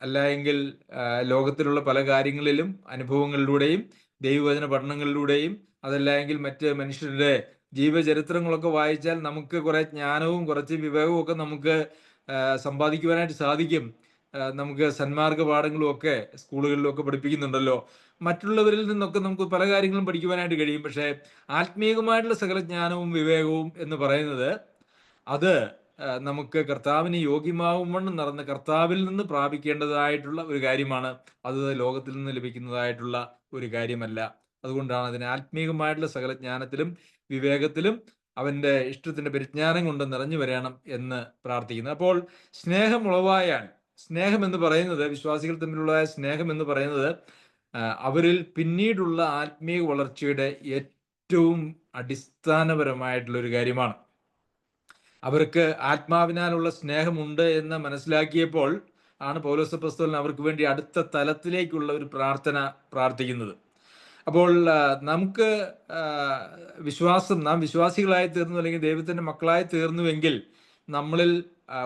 അല്ല എങ്കിൽ ലോകത്തിലുള്ള പല കാര്യങ്ങളിലും അനുഭവങ്ങളിലൂടെയും ദൈവവചന പഠനങ്ങളിലൂടെയും, അതല്ല എങ്കിൽ മറ്റ് മനുഷ്യരുടെ ജീവചരിത്രങ്ങളൊക്കെ വായിച്ചാൽ നമുക്ക് കുറെ ജ്ഞാനവും കുറച്ച് വിവേകവും ഒക്കെ നമുക്ക് സമ്പാദിക്കുവാനായിട്ട് സാധിക്കും. നമുക്ക് സന്മാർഗ പാഠങ്ങളും ഒക്കെ സ്കൂളുകളിലൊക്കെ പഠിപ്പിക്കുന്നുണ്ടല്ലോ. മറ്റുള്ളവരിൽ നിന്നൊക്കെ നമുക്ക് പല കാര്യങ്ങളും പഠിക്കുവാനായിട്ട് കഴിയും. പക്ഷേ ആത്മീയമായിട്ടുള്ള സകല ജ്ഞാനവും വിവേകവും എന്ന് പറയുന്നത് അത് നമുക്ക് കർത്താവിന് യോഗ്യമാവുമെന്ന് നടന്ന് കർത്താവിൽ നിന്ന് പ്രാപിക്കേണ്ടതായിട്ടുള്ള ഒരു കാര്യമാണ്. അത് ലോകത്തിൽ നിന്ന് ലഭിക്കുന്നതായിട്ടുള്ള ഒരു കാര്യമല്ല. അതുകൊണ്ടാണ് അതിന് ആത്മീയമായിട്ടുള്ള സകല ജ്ഞാനത്തിലും വിവേകത്തിലും അവന്റെ ഇഷ്ടത്തിന്റെ പരിജ്ഞാനം കൊണ്ട് നിറഞ്ഞു വരണം എന്ന് പ്രാർത്ഥിക്കുന്നത്. അപ്പോൾ സ്നേഹം ഉളവായാൽ, സ്നേഹം എന്ന് പറയുന്നത്, വിശ്വാസികൾ തമ്മിലുള്ള സ്നേഹം എന്ന് പറയുന്നത് അവരിൽ പിന്നീടുള്ള ആത്മീയ വളർച്ചയുടെ ഏറ്റവും അടിസ്ഥാനപരമായിട്ടുള്ള ഒരു കാര്യമാണ്. അവർക്ക് ആത്മാവിനാലുള്ള സ്നേഹമുണ്ട് എന്ന് മനസ്സിലാക്കിയപ്പോൾ ആണ് പൗലോസ് അപ്പോസ്തലൻ അവർക്ക് വേണ്ടി അടുത്ത തലത്തിലേക്കുള്ള ഒരു പ്രാർത്ഥന പ്രാർത്ഥിക്കുന്നത്. അപ്പോൾ നമുക്ക് നാം വിശ്വാസികളായി തീർന്നു, അല്ലെങ്കിൽ ദൈവത്തിന്റെ മക്കളായി തീർന്നുവെങ്കിൽ നമ്മളിൽ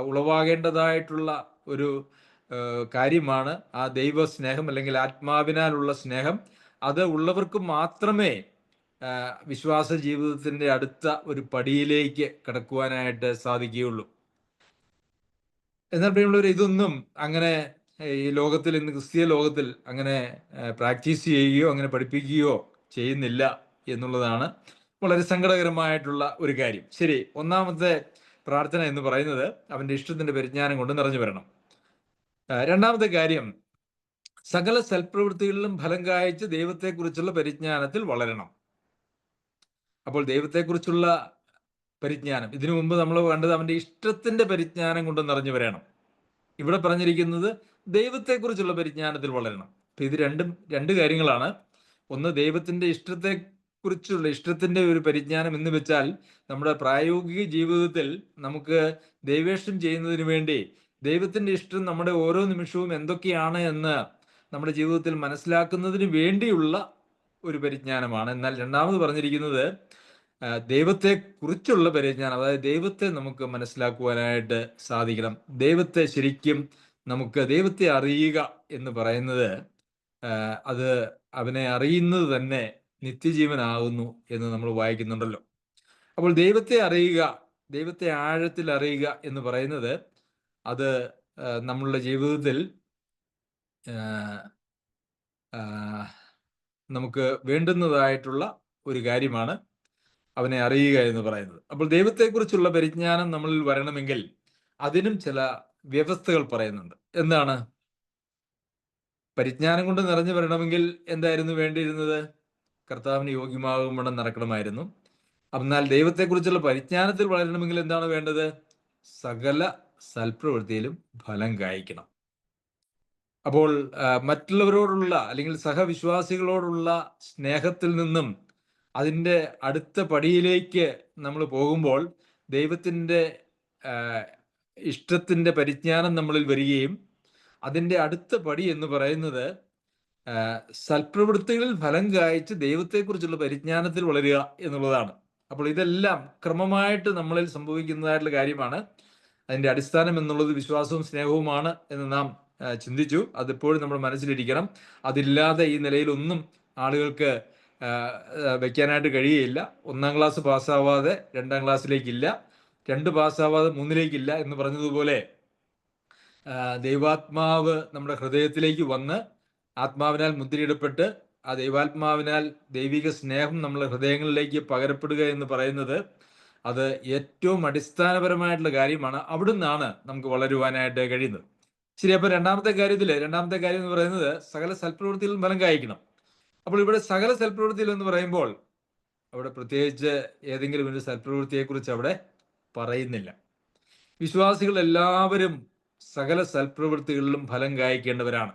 ഉളവാകേണ്ടതായിട്ടുള്ള ഒരു കാര്യമാണ് ആ ദൈവ സ്നേഹം, അല്ലെങ്കിൽ ആത്മാവിനാലുള്ള സ്നേഹം. അത് ഉള്ളവർക്ക് മാത്രമേ വിശ്വാസ ജീവിതത്തിന്റെ അടുത്ത ഒരു പടിയിലേക്ക് കടക്കുവാനായിട്ട് സാധിക്കുകയുള്ളൂ. എന്നാൽ പ്രിയമുള്ളവർ, ഇതൊന്നും അങ്ങനെ ഈ ലോകത്തിൽ, ഇന്ന് ക്രിസ്തീയ ലോകത്തിൽ അങ്ങനെ പ്രാക്ടീസ് ചെയ്യുകയോ അങ്ങനെ പഠിപ്പിക്കുകയോ ചെയ്യുന്നില്ല എന്നുള്ളതാണ് വളരെ സങ്കടകരമായിട്ടുള്ള ഒരു കാര്യം. ശരി, ഒന്നാമത്തെ പ്രാർത്ഥന എന്ന് പറയുന്നത് അവന്റെ ഇഷ്ടത്തിന്റെ പരിജ്ഞാനം കൊണ്ട് നിറഞ്ഞു വരണം. രണ്ടാമത്തെ കാര്യം, സകല സൽപ്രവൃത്തികളിലും ഫലം കായ്ച്ച് ദൈവത്തെക്കുറിച്ചുള്ള പരിജ്ഞാനത്തിൽ വളരണം. അപ്പോൾ ദൈവത്തെക്കുറിച്ചുള്ള പരിജ്ഞാനം, ഇതിനു മുമ്പ് നമ്മൾ വേണ്ടത് അവന്റെ ഇഷ്ടത്തിന്റെ പരിജ്ഞാനം കൊണ്ട് നിറഞ്ഞു വരണം. ഇവിടെ പറഞ്ഞിരിക്കുന്നത് ദൈവത്തെക്കുറിച്ചുള്ള പരിജ്ഞാനത്തിൽ വളരണം. അപ്പൊ ഇത് രണ്ട് കാര്യങ്ങളാണ്. ഒന്ന്, ദൈവത്തിന്റെ ഇഷ്ടത്തിന്റെ ഒരു പരിജ്ഞാനം എന്ന് വെച്ചാൽ നമ്മുടെ പ്രായോഗിക ജീവിതത്തിൽ നമുക്ക് ദൈവേഷ്ടം ചെയ്യുന്നതിന് വേണ്ടി ദൈവത്തിന്റെ ഇഷ്ടം നമ്മുടെ ഓരോ നിമിഷവും എന്തൊക്കെയാണ് എന്ന് നമ്മുടെ ജീവിതത്തിൽ മനസ്സിലാക്കുന്നതിന് വേണ്ടിയുള്ള ഒരു പരിജ്ഞാനമാണ്. എന്നാൽ രണ്ടാമത് പറഞ്ഞിരിക്കുന്നത് ദൈവത്തെ കുറിച്ചുള്ള പരിജ്ഞാനം, അതായത് ദൈവത്തെ നമുക്ക് മനസ്സിലാക്കുവാനായിട്ട് സാധിക്കണം. ദൈവത്തെ ശരിക്കും നമുക്ക് ദൈവത്തെ അറിയുക എന്ന് പറയുന്നത് അത് അവനെ അറിയുന്നത് തന്നെ നിത്യജീവനാകുന്നു എന്ന് നമ്മൾ വായിക്കുന്നുണ്ടല്ലോ. അപ്പോൾ ദൈവത്തെ അറിയുക, ദൈവത്തെ ആഴത്തിൽ അറിയുക എന്ന് പറയുന്നത് അത് നമ്മളുടെ ജീവിതത്തിൽ നമുക്ക് വേണ്ടുന്നതായിട്ടുള്ള ഒരു കാര്യമാണ്, അവനെ അറിയുക എന്ന് പറയുന്നത്. അപ്പോൾ ദൈവത്തെക്കുറിച്ചുള്ള പരിജ്ഞാനം നമ്മളിൽ വരണമെങ്കിൽ അതിനും ചില വ്യവസ്ഥകൾ പറയുന്നുണ്ട്. എന്താണ്? പരിജ്ഞാനം കൊണ്ട് നിറഞ്ഞു വരണമെങ്കിൽ എന്തായിരുന്നു വേണ്ടിയിരുന്നത്? കർത്താവിന് യോഗ്യമാകുമ്പോൾ നടക്കണമായിരുന്നു. എന്നാൽ ദൈവത്തെക്കുറിച്ചുള്ള പരിജ്ഞാനത്തിൽ വളരണമെങ്കിൽ എന്താണ് വേണ്ടത്? സകല സൽപ്രവൃത്തിയിലും ഫലം കായ്ക്കണം. അപ്പോൾ മറ്റുള്ളവരോടുള്ള, അല്ലെങ്കിൽ സഹവിശ്വാസികളോടുള്ള സ്നേഹത്തിൽ നിന്നും അതിൻ്റെ അടുത്ത പടിയിലേക്ക് നമ്മൾ പോകുമ്പോൾ ദൈവത്തിൻ്റെ ഇഷ്ടത്തിൻ്റെ പരിജ്ഞാനം നമ്മളിൽ വരികയും അതിൻ്റെ അടുത്ത പടി എന്ന് പറയുന്നത് സൽപ്രവൃത്തികളിൽ ഫലം കായ്ച്ച് ദൈവത്തെക്കുറിച്ചുള്ള പരിജ്ഞാനത്തിൽ വളരുക എന്നുള്ളതാണ്. അപ്പോൾ ഇതെല്ലാം ക്രമമായിട്ട് നമ്മളിൽ സംഭവിക്കുന്നതായിട്ടുള്ള കാര്യമാണ്. അതിൻ്റെ അടിസ്ഥാനം എന്നുള്ളത് വിശ്വാസവും സ്നേഹവുമാണ് എന്ന് നാം ചിന്തിച്ചു. അതിപ്പോഴും നമ്മുടെ മനസ്സിലിരിക്കണം. അതില്ലാതെ ഈ നിലയിലൊന്നും ആളുകൾക്ക് വയ്ക്കാനായിട്ട് കഴിയുകയില്ല. 1-ാം ക്ലാസ് പാസ്സാവാതെ 2-ാം ക്ലാസ്സിലേക്കില്ല, 2 പാസ്സാവാതെ 3-ലേക്കില്ല എന്ന് പറഞ്ഞതുപോലെ ദൈവാത്മാവ് നമ്മുടെ ഹൃദയത്തിലേക്ക് വന്ന് ആത്മാവിനാൽ മുദ്രയിടപ്പെട്ട് ആ ദൈവാത്മാവിനാൽ ദൈവിക സ്നേഹം നമ്മുടെ ഹൃദയങ്ങളിലേക്ക് പകരപ്പെടുക എന്ന് പറയുന്നത് അത് ഏറ്റവും അടിസ്ഥാനപരമായിട്ടുള്ള കാര്യമാണ്. അവിടുന്നാണ് നമുക്ക് വളരുവാനായിട്ട് കഴിയുന്നത്. ശരി, അപ്പൊ രണ്ടാമത്തെ കാര്യം എന്ന് പറയുന്നത് സകല സൽപ്രവൃത്തിയിലും ഫലം കായ്ക്കണം. അപ്പോൾ ഇവിടെ സകല സൽപ്രവൃത്തിയിൽ എന്ന് പറയുമ്പോൾ അവിടെ പ്രത്യേകിച്ച് ഏതെങ്കിലും ഒരു സൽപ്രവൃത്തിയെക്കുറിച്ച് അവിടെ പറയുന്നില്ല. വിശ്വാസികൾ എല്ലാവരും സകല സൽപ്രവൃത്തികളിലും ഫലം കായ്ക്കേണ്ടവരാണ്.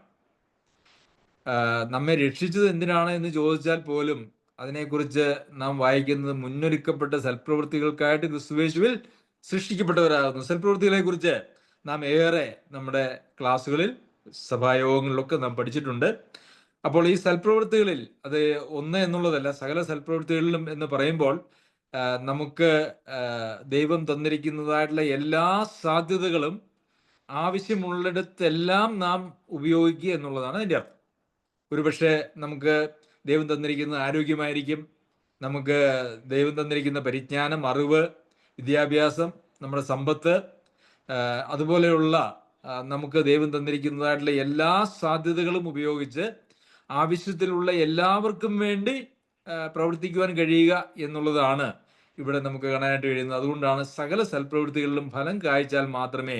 നമ്മെ രക്ഷിച്ചത് എന്തിനാണ് എന്ന് ചോദിച്ചാൽ പോലും അതിനെക്കുറിച്ച് നാം വായിക്കുന്നത് മുന്നൊരുക്കപ്പെട്ട സൽപ്രവൃത്തികൾക്കായിട്ട് ക്രിസ്തുയേശുവിൽ സൃഷ്ടിക്കപ്പെട്ടവരാകുന്നു. സൽപ്രവൃത്തികളെ കുറിച്ച് നാം ഏറെ നമ്മുടെ ക്ലാസ്സുകളിൽ സഭായോഗങ്ങളിലൊക്കെ നാം പഠിച്ചിട്ടുണ്ട്. അപ്പോൾ ഈ സൽപ്രവൃത്തികളിൽ അത് ഒന്ന് എന്നുള്ളതല്ല, സകല സൽപ്രവൃത്തികളിലും എന്ന് പറയുമ്പോൾ നമുക്ക് ദൈവം തന്നിരിക്കുന്നതായിട്ടുള്ള എല്ലാ സാധ്യതകളും ആവശ്യമുള്ളിടത്തെല്ലാം നാം ഉപയോഗിക്കുക എന്നുള്ളതാണ് അതിൻ്റെ അർത്ഥം. ഒരുപക്ഷെ നമുക്ക് ദൈവം തന്നിരിക്കുന്ന ആരോഗ്യമായിരിക്കും, നമുക്ക് ദൈവം തന്നിരിക്കുന്ന പരിജ്ഞാനം, അറിവ്, വിദ്യാഭ്യാസം, നമ്മുടെ സമ്പത്ത്, അതുപോലെയുള്ള നമുക്ക് ദൈവം തന്നിരിക്കുന്നതായിട്ടുള്ള എല്ലാ സാധ്യതകളും ഉപയോഗിച്ച് ആവശ്യത്തിലുള്ള എല്ലാവർക്കും വേണ്ടി പ്രവർത്തിക്കുവാൻ കഴിയുക എന്നുള്ളതാണ് ഇവിടെ നമുക്ക് കാണാനായിട്ട് കഴിയുന്നത്. അതുകൊണ്ടാണ് സകല സൽപ്രവൃത്തികളിലും ഫലം കായ്ച്ചാൽ മാത്രമേ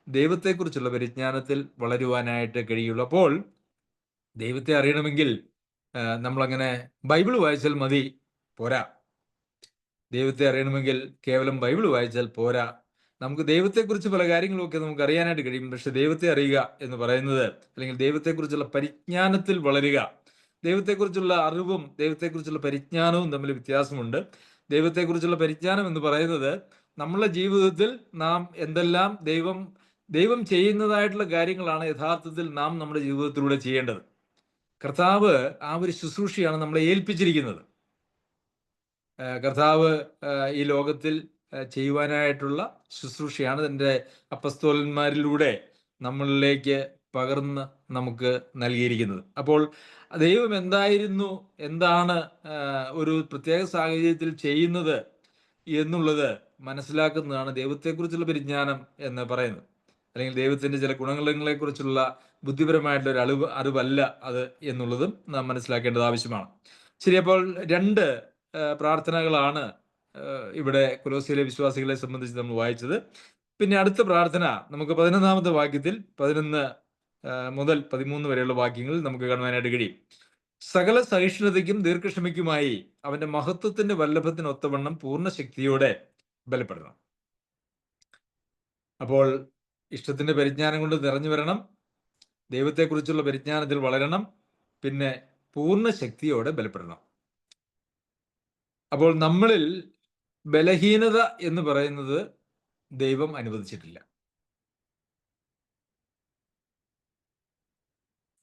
ദൈവത്തെക്കുറിച്ചുള്ള പരിജ്ഞാനത്തിൽ വളരുവാനായിട്ട് കഴിയുള്ളൂ. അപ്പോൾ ദൈവത്തെ അറിയണമെങ്കിൽ നമ്മളങ്ങനെ ബൈബിൾ വായിച്ചാൽ മതി പോരാ. ദൈവത്തെ അറിയണമെങ്കിൽ കേവലം ബൈബിൾ വായിച്ചാൽ പോരാ. നമുക്ക് ദൈവത്തെക്കുറിച്ച് പല കാര്യങ്ങളുമൊക്കെ നമുക്ക് അറിയാനായിട്ട് കഴിയും. പക്ഷെ ദൈവത്തെ അറിയുക എന്ന് പറയുന്നത്, അല്ലെങ്കിൽ ദൈവത്തെക്കുറിച്ചുള്ള പരിജ്ഞാനത്തിൽ വളരുക, ദൈവത്തെക്കുറിച്ചുള്ള അറിവും ദൈവത്തെക്കുറിച്ചുള്ള പരിജ്ഞാനവും തമ്മിൽ വ്യത്യാസമുണ്ട്. ദൈവത്തെക്കുറിച്ചുള്ള പരിജ്ഞാനം എന്ന് പറയുന്നത് നമ്മളുടെ ജീവിതത്തിൽ നാം എന്തെല്ലാം ദൈവം ചെയ്യുന്നതായിട്ടുള്ള കാര്യങ്ങളാണ് യഥാർത്ഥത്തിൽ നാം നമ്മുടെ ജീവിതത്തിലൂടെ ചെയ്യേണ്ടത്. കർത്താവ് ആ ഒരു ശുശ്രൂഷയാണ് നമ്മളെ ഏൽപ്പിച്ചിരിക്കുന്നത്. കർത്താവ് ഈ ലോകത്തിൽ ചെയ്യുവാനായിട്ടുള്ള ശുശ്രൂഷയാണ് തൻ്റെ അപ്പസ്തോലന്മാരിലൂടെ നമ്മളിലേക്ക് പകർന്ന് നമുക്ക് നൽകിയിരിക്കുന്നത്. അപ്പോൾ ദൈവം എന്താണ് ഒരു പ്രത്യേക സാഹചര്യത്തിൽ ചെയ്യുന്നത് എന്നുള്ളത് മനസ്സിലാക്കുന്നതാണ് ദൈവത്തെക്കുറിച്ചുള്ള പരിജ്ഞാനം എന്ന് പറയുന്നത്. അല്ലെങ്കിൽ ദൈവത്തിൻ്റെ ചില ഗുണങ്ങളെക്കുറിച്ചുള്ള ബുദ്ധിപരമായിട്ടുള്ള ഒരു അറിവല്ല അത് എന്നുള്ളതും നാം മനസ്സിലാക്കേണ്ടത് ആവശ്യമാണ്. ശരി, അപ്പോൾ 2 പ്രാർത്ഥനകളാണ് ഇവിടെ കൊലോസ്യയിലെ വിശ്വാസികളെ സംബന്ധിച്ച് നമ്മൾ വായിച്ചത്. പിന്നെ അടുത്ത പ്രാർത്ഥന നമുക്ക് 11-ാമത്തെ വാക്യത്തിൽ 11 മുതൽ 13 വരെയുള്ള വാക്യങ്ങളിൽ നമുക്ക് കാണുവാനായിട്ട് കഴിയും. സകല സഹിഷ്ണുതയ്ക്കും ദീർഘക്ഷമയ്ക്കുമായി അവന്റെ മഹത്വത്തിന്റെ വല്ലഭത്തിനൊത്തവണ്ണം പൂർണ്ണ ശക്തിയോടെ ബലപ്പെടണം. അപ്പോൾ ഇഷ്ടത്തിന്റെ പരിജ്ഞാനം കൊണ്ട് നിറഞ്ഞു വരണം, ദൈവത്തെക്കുറിച്ചുള്ള പരിജ്ഞാനത്തിൽ വളരണം, പിന്നെ പൂർണ്ണ ശക്തിയോടെ ബലപ്പെടണം. അപ്പോൾ നമ്മളിൽ ബലഹീനത എന്ന് പറയുന്നത് ദൈവം അനുവദിച്ചിട്ടില്ല.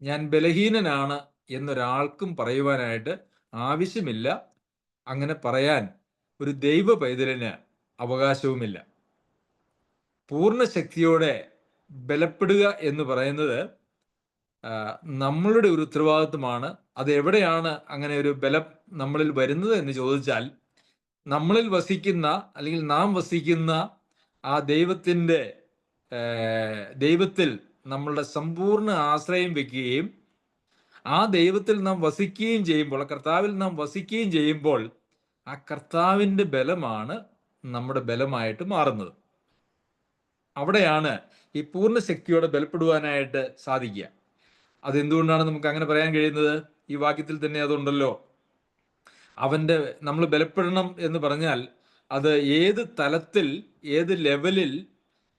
ഞാൻ ബലഹീനനാണ് എന്നൊരാൾക്കും പറയുവാനായിട്ട് ആവശ്യമില്ല. അങ്ങനെ പറയാൻ ഒരു ദൈവ പൈതലിന് അവകാശവുമില്ല. പൂർണ്ണ ശക്തിയോടെ ബലപ്പെടുക എന്ന് പറയുന്നത് നമ്മളുടെ ഒരു ഉത്തരവാദിത്വമാണ്. അത് എവിടെയാണ് അങ്ങനെ ഒരു ബലം നമ്മളിൽ വരുന്നത് എന്ന് ചോദിച്ചാൽ, നമ്മളിൽ വസിക്കുന്ന, അല്ലെങ്കിൽ നാം വസിക്കുന്ന ആ ദൈവത്തിൽ നമ്മളുടെ സമ്പൂർണ്ണ ആശ്രയം വെക്കുകയും ആ ദൈവത്തിൽ നാം വസിക്കുകയും ചെയ്യുമ്പോൾ, കർത്താവിൽ നാം വസിക്കുകയും ചെയ്യുമ്പോൾ, ആ കർത്താവിൻ്റെ ബലമാണ് നമ്മുടെ ബലമായിട്ട് മാറുന്നത്. അവിടെയാണ് ഈ പൂർണ്ണ ശക്തിയോടെ ബലപ്പെടുവാനായിട്ട് സാധിക്കുക. അതെന്തുകൊണ്ടാണ് നമുക്ക് അങ്ങനെ പറയാൻ കഴിയുന്നത്? ഈ വാക്യത്തിൽ തന്നെ അതുണ്ടല്ലോ. നമ്മൾ ബലപ്പെടണം എന്ന് പറഞ്ഞാൽ അത് ഏത് തലത്തിൽ, ഏത് ലെവലിൽ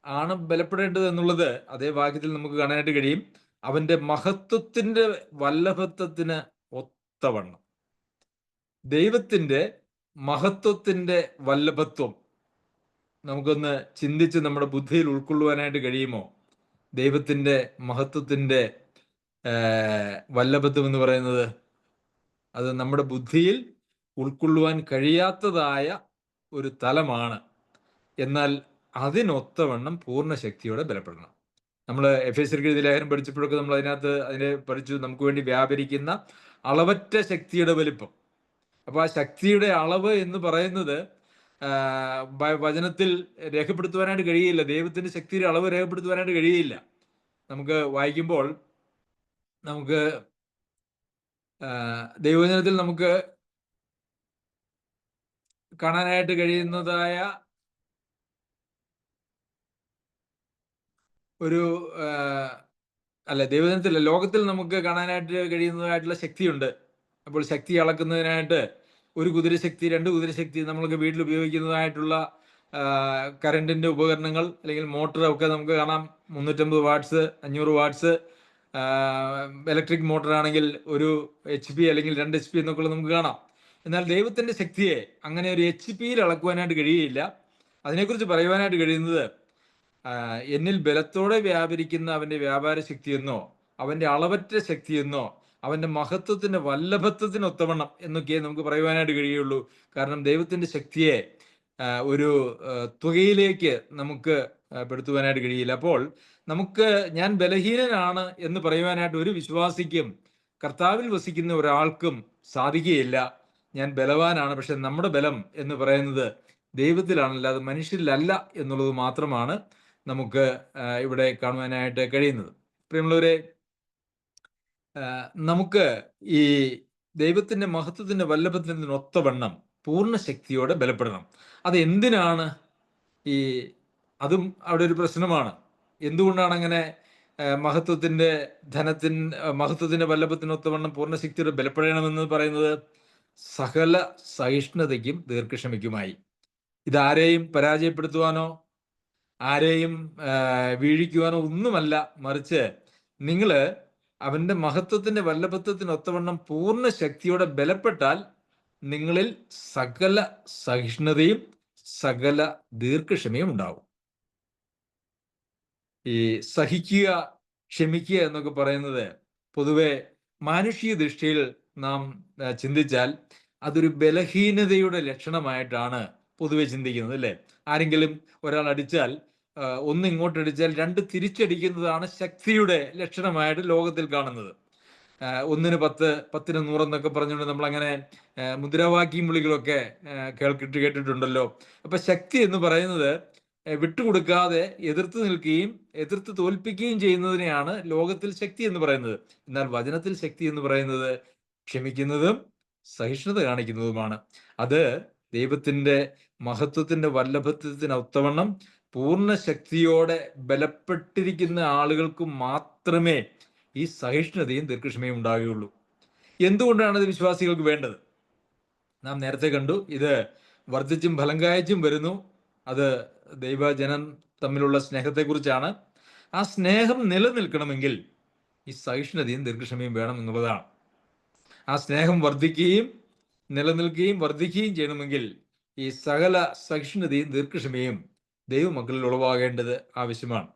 ആണ് ബലപ്പെടേണ്ടത് എന്നുള്ളത് അതേ വാക്യത്തിൽ നമുക്ക് കാണാനായിട്ട് കഴിയും. അവന്റെ മഹത്വത്തിന്റെ വല്ലഭത്വത്തിന് ഒത്തവണ്ണം. ദൈവത്തിന്റെ മഹത്വത്തിന്റെ വല്ലഭത്വം നമുക്കൊന്ന് ചിന്തിച്ച് നമ്മുടെ ബുദ്ധിയിൽ ഉൾക്കൊള്ളുവാനായിട്ട് കഴിയുമോ? ദൈവത്തിന്റെ മഹത്വത്തിന്റെ വല്ലഭത്വം എന്ന് പറയുന്നത് അത് നമ്മുടെ ബുദ്ധിയിൽ ഉൾക്കൊള്ളുവാൻ കഴിയാത്തതായ ഒരു തലമാണ്. എന്നാൽ അതിനൊത്തവണ്ണം പൂർണ്ണ ശക്തിയോടെ ബലപ്പെടണം. നമ്മൾ എഫേസ്യർക്ക് എഴുതിയ ലേഖനം പഠിച്ചപ്പോഴൊക്കെ നമ്മൾ അതിനെ പഠിച്ചു, നമുക്ക് വേണ്ടി വ്യാപരിക്കുന്ന അളവറ്റ ശക്തിയുടെ വലിപ്പം. അപ്പൊ ആ ശക്തിയുടെ അളവ് എന്ന് പറയുന്നത് വചനത്തിൽ രേഖപ്പെടുത്തുവാനായിട്ട് കഴിയില്ല. ദൈവത്തിന്റെ ശക്തിയുടെ അളവ് രേഖപ്പെടുത്തുവാനായിട്ട് കഴിയില്ല. നമുക്ക് വായിക്കുമ്പോൾ നമുക്ക് ദൈവവചനത്തിൽ നമുക്ക് കാണാനായിട്ട് കഴിയുന്നതായ ഒരു ദൈവജനത്തില്ല, ലോകത്തിൽ നമുക്ക് കാണാനായിട്ട് കഴിയുന്നതായിട്ടുള്ള ശക്തിയുണ്ട്. അപ്പോൾ ശക്തി അളക്കുന്നതിനായിട്ട് ഒരു കുതിരശക്തി, 2 കുതിരശക്തി, നമ്മൾക്ക് വീട്ടിൽ ഉപയോഗിക്കുന്നതായിട്ടുള്ള കറണ്ടിന്റെ ഉപകരണങ്ങൾ അല്ലെങ്കിൽ മോട്ടർ ഒക്കെ നമുക്ക് കാണാം. 350 വാട്ട്സ്, 500 വാട്ട്സ്. ഇലക്ട്രിക് മോട്ടർ ആണെങ്കിൽ 1 HP അല്ലെങ്കിൽ 2 HP എന്നൊക്കെ നമുക്ക് കാണാം. എന്നാൽ ദൈവത്തിന്റെ ശക്തിയെ അങ്ങനെ ഒരു HP അളക്കുവാനായിട്ട് കഴിയുകയില്ല. അതിനെക്കുറിച്ച് പറയുവാനായിട്ട് കഴിയുന്നത്, എന്നിൽ ബലത്തോടെ വ്യാപരിക്കുന്ന അവന്റെ വ്യാപാര ശക്തിയെന്നോ അവന്റെ അളവറ്റ ശക്തിയെന്നോ അവന്റെ മഹത്വത്തിന്റെ വല്ലഭത്വത്തിന് ഒത്തവണ്ണം എന്നൊക്കെ നമുക്ക് പറയുവാനായിട്ട് കഴിയുള്ളൂ. കാരണം ദൈവത്തിന്റെ ശക്തിയെ ഒരു തുകയിലേക്ക് നമുക്ക് പെടുത്തുവാനായിട്ട് കഴിയില്ല. അപ്പോൾ നമുക്ക് ഞാൻ ബലഹീനനാണ് എന്ന് പറയുവാനായിട്ട് ഒരു വിശ്വാസിക്കും കർത്താവിൽ വസിക്കുന്ന ഒരാൾക്കും സാധിക്കുകയില്ല. ഞാൻ ബലവാനാണ്, പക്ഷെ നമ്മുടെ ബലം എന്ന് പറയുന്നത് ദൈവത്തിലാണല്ല, അത് മനുഷ്യരിലല്ല എന്നുള്ളത് മാത്രമാണ് നമുക്ക് ഇവിടെ കാണുവാനായിട്ട് കഴിയുന്നത്. പ്രിയമുള്ളവരെ, നമുക്ക് ഈ ദൈവത്തിന്റെ മഹത്വത്തിന്റെ വല്ലഭത്തിന് ഒത്തവണ്ണം പൂർണ്ണ ശക്തിയോടെ ബലപ്പെടണം. അത് എന്തിനാണ്? അതും അവിടെ ഒരു പ്രശ്നമാണ്. എന്തുകൊണ്ടാണ് അങ്ങനെ മഹത്വത്തിന്റെ വല്ലഭത്തിനൊത്തവണ്ണം പൂർണ്ണ ശക്തിയോടെ ബലപ്പെടണമെന്ന് പറയുന്നത്? സകല സഹിഷ്ണുതയ്ക്കും ദീർഘക്ഷമയ്ക്കുമായി. ഇതാരെയും പരാജയപ്പെടുത്തുവാനോ ആരെയും വീഴിക്കുവാനോ ഒന്നുമല്ല, മറിച്ച് നിങ്ങൾ അവന്റെ മഹത്വത്തിന്റെ വല്ലഭത്വത്തിനൊത്തവണ്ണം പൂർണ്ണ ശക്തിയോടെ ബലപ്പെട്ടാൽ നിങ്ങളിൽ സകല സഹിഷ്ണുതയും സകല ദീർഘക്ഷമയും ഉണ്ടാവും. ഈ സഹിക്കുക, ക്ഷമിക്കുക എന്നൊക്കെ പറയുന്നത് പൊതുവെ മാനുഷിക ദൃഷ്ടിയിൽ നാം ചിന്തിച്ചാൽ അതൊരു ബലഹീനതയുടെ ലക്ഷണമായിട്ടാണ് പൊതുവെ ചിന്തിക്കുന്നത്, അല്ലേ? ആരെങ്കിലും ഒരാൾ അടിച്ചാൽ, ഒന്ന് ഇങ്ങോട്ടടിച്ചാൽ 2 തിരിച്ചടിക്കുന്നതാണ് ശക്തിയുടെ ലക്ഷണമായിട്ട് ലോകത്തിൽ കാണുന്നത്. 1-ന് 10, 10-ന് 100 എന്നൊക്കെ പറഞ്ഞുകൊണ്ട് നമ്മളങ്ങനെ മുദ്രാവാക്യം വിളികളൊക്കെ കേട്ടിട്ടുണ്ടല്ലോ. അപ്പൊ ശക്തി എന്ന് പറയുന്നത് വിട്ടുകൊടുക്കാതെ എതിർത്ത് നിൽക്കുകയും എതിർത്ത് തോൽപ്പിക്കുകയും ചെയ്യുന്നതിനെയാണ് ലോകത്തിൽ ശക്തി എന്ന് പറയുന്നത്. എന്നാൽ വചനത്തിൽ ശക്തി എന്ന് പറയുന്നത് ക്ഷമിക്കുന്നതും സഹിഷ്ണുത കാണിക്കുന്നതുമാണ്. അത് ദൈവത്തിന്റെ മഹത്വത്തിന്റെ വല്ലഭത്വത്തിന് ഒത്തവണ്ണം പൂർണ്ണ ശക്തിയോടെ ബലപ്പെട്ടിരിക്കുന്ന ആളുകൾക്ക് മാത്രമേ ഈ സഹിഷ്ണുതയും ദീർഘക്ഷമയും ഉണ്ടാകുകയുള്ളൂ. എന്തുകൊണ്ടാണ് ഇത് വിശ്വാസികൾക്ക് വേണ്ടത്? നാം നേരത്തെ കണ്ടു, ഇത് വർദ്ധിച്ചും ഫലം കായ്ച്ചും വരുന്നു. അത് ദൈവജനം തമ്മിലുള്ള സ്നേഹത്തെക്കുറിച്ചാണ്. ആ സ്നേഹം നിലനിൽക്കണമെങ്കിൽ ഈ സഹിഷ്ണുതയും ദീർഘക്ഷമയും വേണം എന്നുള്ളതാണ്. ആ സ്നേഹം വർദ്ധിക്കുകയും നിലനിൽക്കുകയും വർദ്ധിക്കുകയും ചെയ്യണമെങ്കിൽ ഈ സകല സഹിഷ്ണുതയും ദീർഘക്ഷമയും ദൈവമക്കളിൽ ഉളവാകേണ്ടത് ആവശ്യമാണ്.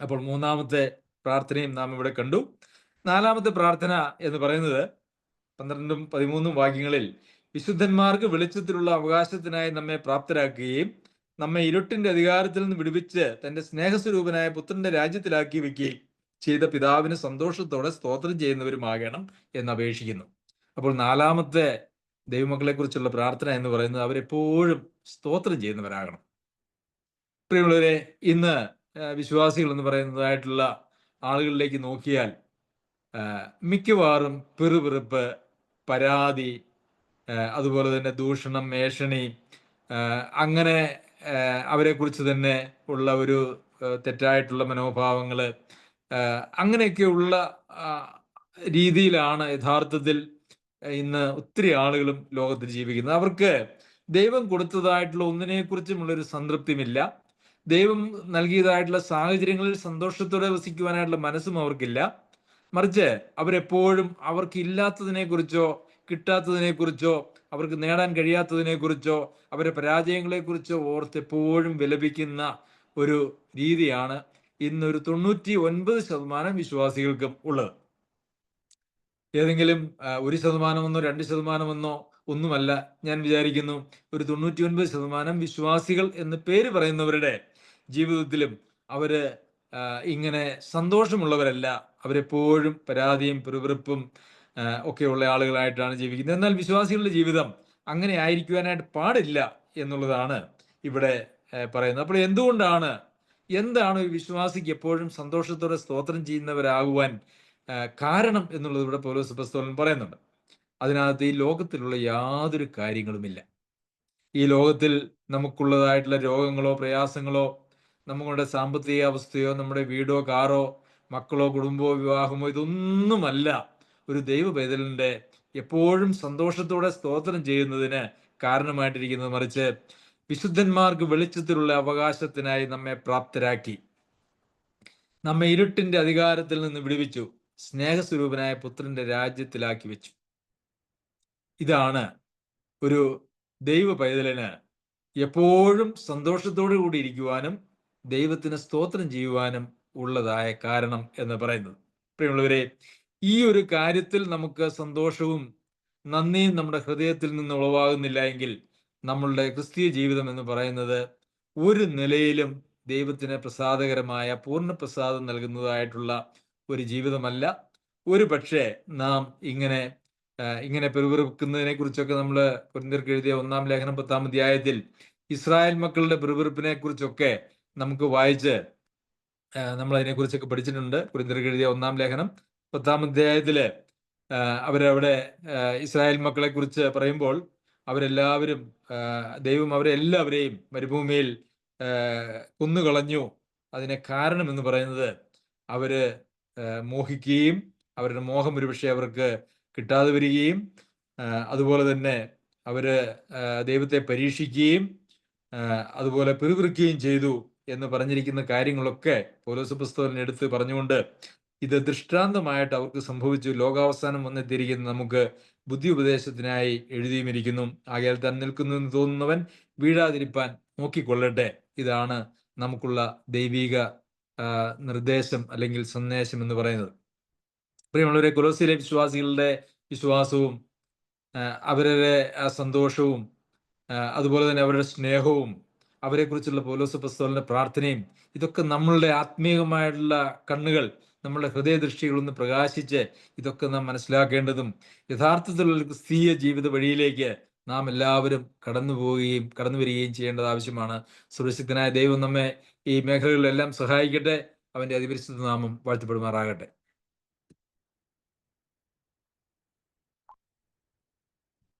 അപ്പോൾ 3-ാമത്തെ പ്രാർത്ഥനയും നാം ഇവിടെ കണ്ടു. 4-ാമത്തെ പ്രാർത്ഥന എന്ന് പറയുന്നത് 12-ഉം 13-ഉം വാക്യങ്ങളിൽ വിശുദ്ധന്മാർക്ക് വെളിച്ചത്തിലുള്ള അവകാശത്തിനായി നമ്മെ പ്രാപ്തരാക്കുകയും നമ്മെ ഇരുട്ടിന്റെ അധികാരത്തിൽ നിന്ന് വിടുവിച്ച് തന്റെ സ്നേഹസ്വരൂപനായ പുത്രന്റെ രാജ്യത്തിലാക്കി വെക്കുകയും ചെയ്ത പിതാവിന് സന്തോഷത്തോടെ സ്തോത്രം ചെയ്യുന്നവരുമാകണം എന്ന് അപേക്ഷിക്കുന്നു. അപ്പോൾ 4-ാമത്തെ ദൈവമക്കളെ കുറിച്ചുള്ള പ്രാർത്ഥന എന്ന് പറയുന്നത് അവരെപ്പോഴും സ്തോത്രം ചെയ്യുന്നവരാകണം. പ്രിയമുള്ളവരെ, ഇന്ന് വിശ്വാസികൾ എന്ന് പറയുന്നതായിട്ടുള്ള ആളുകളിലേക്ക് നോക്കിയാൽ മിക്കവാറും പിറുപിറുപ്പ്, പരാതി, അതുപോലെ തന്നെ ദൂഷണം, ഏഷണി, അങ്ങനെ അവരെക്കുറിച്ച് തന്നെ ഉള്ള ഒരു തെറ്റായിട്ടുള്ള മനോഭാവങ്ങൾ, അങ്ങനെയൊക്കെയുള്ള രീതിയിലാണ് യഥാർത്ഥത്തിൽ ഇന്ന് ഒത്തിരി ആളുകളും ലോകത്തിൽ ജീവിക്കുന്നത്. അവർക്ക് ദൈവം കൊടുത്തതായിട്ടുള്ള ഒന്നിനെക്കുറിച്ചുമുള്ളൊരു സംതൃപ്തിയുമില്ല. ദൈവം നൽകിയതായിട്ടുള്ള സാഹചര്യങ്ങളിൽ സന്തോഷത്തോടെ വസിക്കുവാനായിട്ടുള്ള മനസ്സും അവർക്കില്ല. മറിച്ച് അവരെപ്പോഴും അവർക്കില്ലാത്തതിനെക്കുറിച്ചോ കിട്ടാത്തതിനെക്കുറിച്ചോ അവർക്ക് നേടാൻ കഴിയാത്തതിനെക്കുറിച്ചോ അവരുടെ പരാജയങ്ങളെക്കുറിച്ചോ ഓർത്ത് എപ്പോഴും വിലപിക്കുന്ന ഒരു രീതിയാണ് ഇന്നൊരു 99% വിശ്വാസികൾക്കും ഉള്ളത്. ഏതെങ്കിലും 1%, 2% ഒന്നുമല്ല. ഞാൻ വിചാരിക്കുന്നു ഒരു 99% വിശ്വാസികൾ എന്ന് പേര് പറയുന്നവരുടെ ജീവിതത്തിലും അവര് ഇങ്ങനെ സന്തോഷമുള്ളവരല്ല. അവരെപ്പോഴും പരാതിയും പിറുപിറുപ്പും ഒക്കെയുള്ള ആളുകളായിട്ടാണ് ജീവിക്കുന്നത്. എന്നാൽ വിശ്വാസികളുടെ ജീവിതം അങ്ങനെ ആയിരിക്കുവാനായിട്ട് പാടില്ല എന്നുള്ളതാണ് ഇവിടെ പറയുന്നത്. അപ്പോൾ എന്താണ് ഒരു വിശ്വാസിക്ക് എപ്പോഴും സന്തോഷത്തോടെ സ്തോത്രം ചെയ്യുന്നവരാകുവാൻ കാരണം എന്നുള്ളത് ഇവിടെ പൗലോസ് അപ്പോസ്തലൻ പറയുന്നുണ്ട്. അതിനകത്ത് ഈ ലോകത്തിലുള്ള യാതൊരു കാര്യങ്ങളുമില്ല. ഈ ലോകത്തിൽ നമുക്കുള്ളതായിട്ടുള്ള രോഗങ്ങളോ പ്രയാസങ്ങളോ നമ്മുടെ സാമ്പത്തിക അവസ്ഥയോ നമ്മുടെ വീടോ കാറോ മക്കളോ കുടുംബമോ വിവാഹമോ ഇതൊന്നുമല്ല ഒരു ദൈവ പൈതലിന്റെ എപ്പോഴും സന്തോഷത്തോടെ സ്തോത്രം ചെയ്യുന്നതിന് കാരണമായിട്ടിരിക്കുന്നത്. മറിച്ച് വിശുദ്ധന്മാർക്ക് വെളിച്ചത്തിലുള്ള അവകാശത്തിനായി നമ്മെ പ്രാപ്തരാക്കി, നമ്മെ ഇരുട്ടിന്റെ അധികാരത്തിൽ നിന്ന് വിടുവിച്ചു, സ്നേഹസ്വരൂപനായ പുത്രന്റെ രാജ്യത്തിലാക്കി വെച്ചു. ഇതാണ് ഒരു ദൈവ പൈതലിന് എപ്പോഴും സന്തോഷത്തോടു കൂടി ഇരിക്കുവാനും ദൈവത്തിന് സ്തോത്രം ചെയ്യുവാനും ഉള്ളതായ കാരണം എന്ന് പറയുന്നത്. പ്രിയമുള്ളവരെ, ഈ ഒരു കാര്യത്തിൽ നമുക്ക് സന്തോഷവും നന്ദിയും നമ്മുടെ ഹൃദയത്തിൽ നിന്ന് ഉളവാകുന്നില്ല എങ്കിൽ നമ്മളുടെ ക്രിസ്തീയ ജീവിതം എന്ന് പറയുന്നത് ഒരു നിലയിലും ദൈവത്തിന് പ്രസാദകരമായ പൂർണ്ണ പ്രസാദം നൽകുന്നതായിട്ടുള്ള ഒരു ജീവിതമല്ല. ഒരു പക്ഷേ നാം ഇങ്ങനെ പെറുപിറുക്കുന്നതിനെ കുറിച്ചൊക്കെ നമ്മൾ കൊരിന്ത്യർക്ക് എഴുതിയ 1-ാം ലേഖനം 10-ാം അധ്യായത്തിൽ ഇസ്രായേൽ മക്കളുടെ പെറുപിറുപ്പിനെ കുറിച്ചൊക്കെ നമുക്ക് വായിച്ച് നമ്മൾ അതിനെക്കുറിച്ചൊക്കെ പഠിച്ചിട്ടുണ്ട്. കൊരിന്ത്യർക്ക് എഴുതിയ 1-ാം ലേഖനം 10-ാം അധ്യായത്തില് അവരവിടെ ഇസ്രായേൽ മക്കളെ കുറിച്ച് പറയുമ്പോൾ അവരെല്ലാവരും ദൈവം അവരെല്ലാവരെയും മരുഭൂമിയിൽ കൊന്നുകളഞ്ഞു. അതിന് കാരണം എന്ന് പറയുന്നത് അവര് മോഹിക്കുകയും അവരുടെ മോഹം ഒരുപക്ഷെ അവർക്ക് കിട്ടാതെ വരികയും അതുപോലെ തന്നെ അവര് ദൈവത്തെ പരീക്ഷിക്കുകയും അതുപോലെ പിറുപിറുക്കുകയും ചെയ്തു എന്ന് പറഞ്ഞിരിക്കുന്ന കാര്യങ്ങളൊക്കെ പൗലോസ് അപ്പോസ്തലൻ എടുത്ത് പറഞ്ഞുകൊണ്ട് ഇത് ദൃഷ്ടാന്തമായിട്ട് അവർക്ക് സംഭവിച്ചു, ലോകാവസാനം വന്നെത്തിയിരിക്കുന്ന നമുക്ക് ബുദ്ധി ഉപദേശത്തിനായി എഴുതിയുമിരിക്കുന്നു. ആകയാൽ താൻ നിൽക്കുന്നു എന്ന് തോന്നുന്നവൻ വീഴാതിരിപ്പാൻ നോക്കിക്കൊള്ളട്ടെ. ഇതാണ് നമുക്കുള്ള ദൈവിക നിർദ്ദേശം അല്ലെങ്കിൽ സന്ദേശം എന്ന് പറയുന്നത്. പ്രിയമുള്ളവരെ, കൊലോസ്യയിലെ വിശ്വാസികളുടെ വിശ്വാസവും അവരുടെ സന്തോഷവും അതുപോലെ തന്നെ അവരുടെ സ്നേഹവും അവരെക്കുറിച്ചുള്ള പൗലോസ് അപ്പോസ്തലന്റെ പ്രാർത്ഥനയും ഇതൊക്കെ നമ്മളുടെ ആത്മീയമായിട്ടുള്ള കണ്ണുകൾ, നമ്മളുടെ ഹൃദയദൃഷ്ടികളൊന്ന് പ്രകാശിച്ച് ഇതൊക്കെ നാം മനസ്സിലാക്കേണ്ടതും യഥാർത്ഥത്തിലുള്ള ക്രിസ്തീയ ജീവിത വഴിയിലേക്ക് നാം എല്ലാവരും കടന്നു വരികയും ചെയ്യേണ്ടത് ആവശ്യമാണ്. സുരക്ഷിതനായ ദൈവം നമ്മെ ഈ മേഖലകളിലെല്ലാം സഹായിക്കട്ടെ. അവന്റെ അതിപരിശുദ്ധ നാമം വാഴ്ത്തപ്പെടുമാറാകട്ടെ.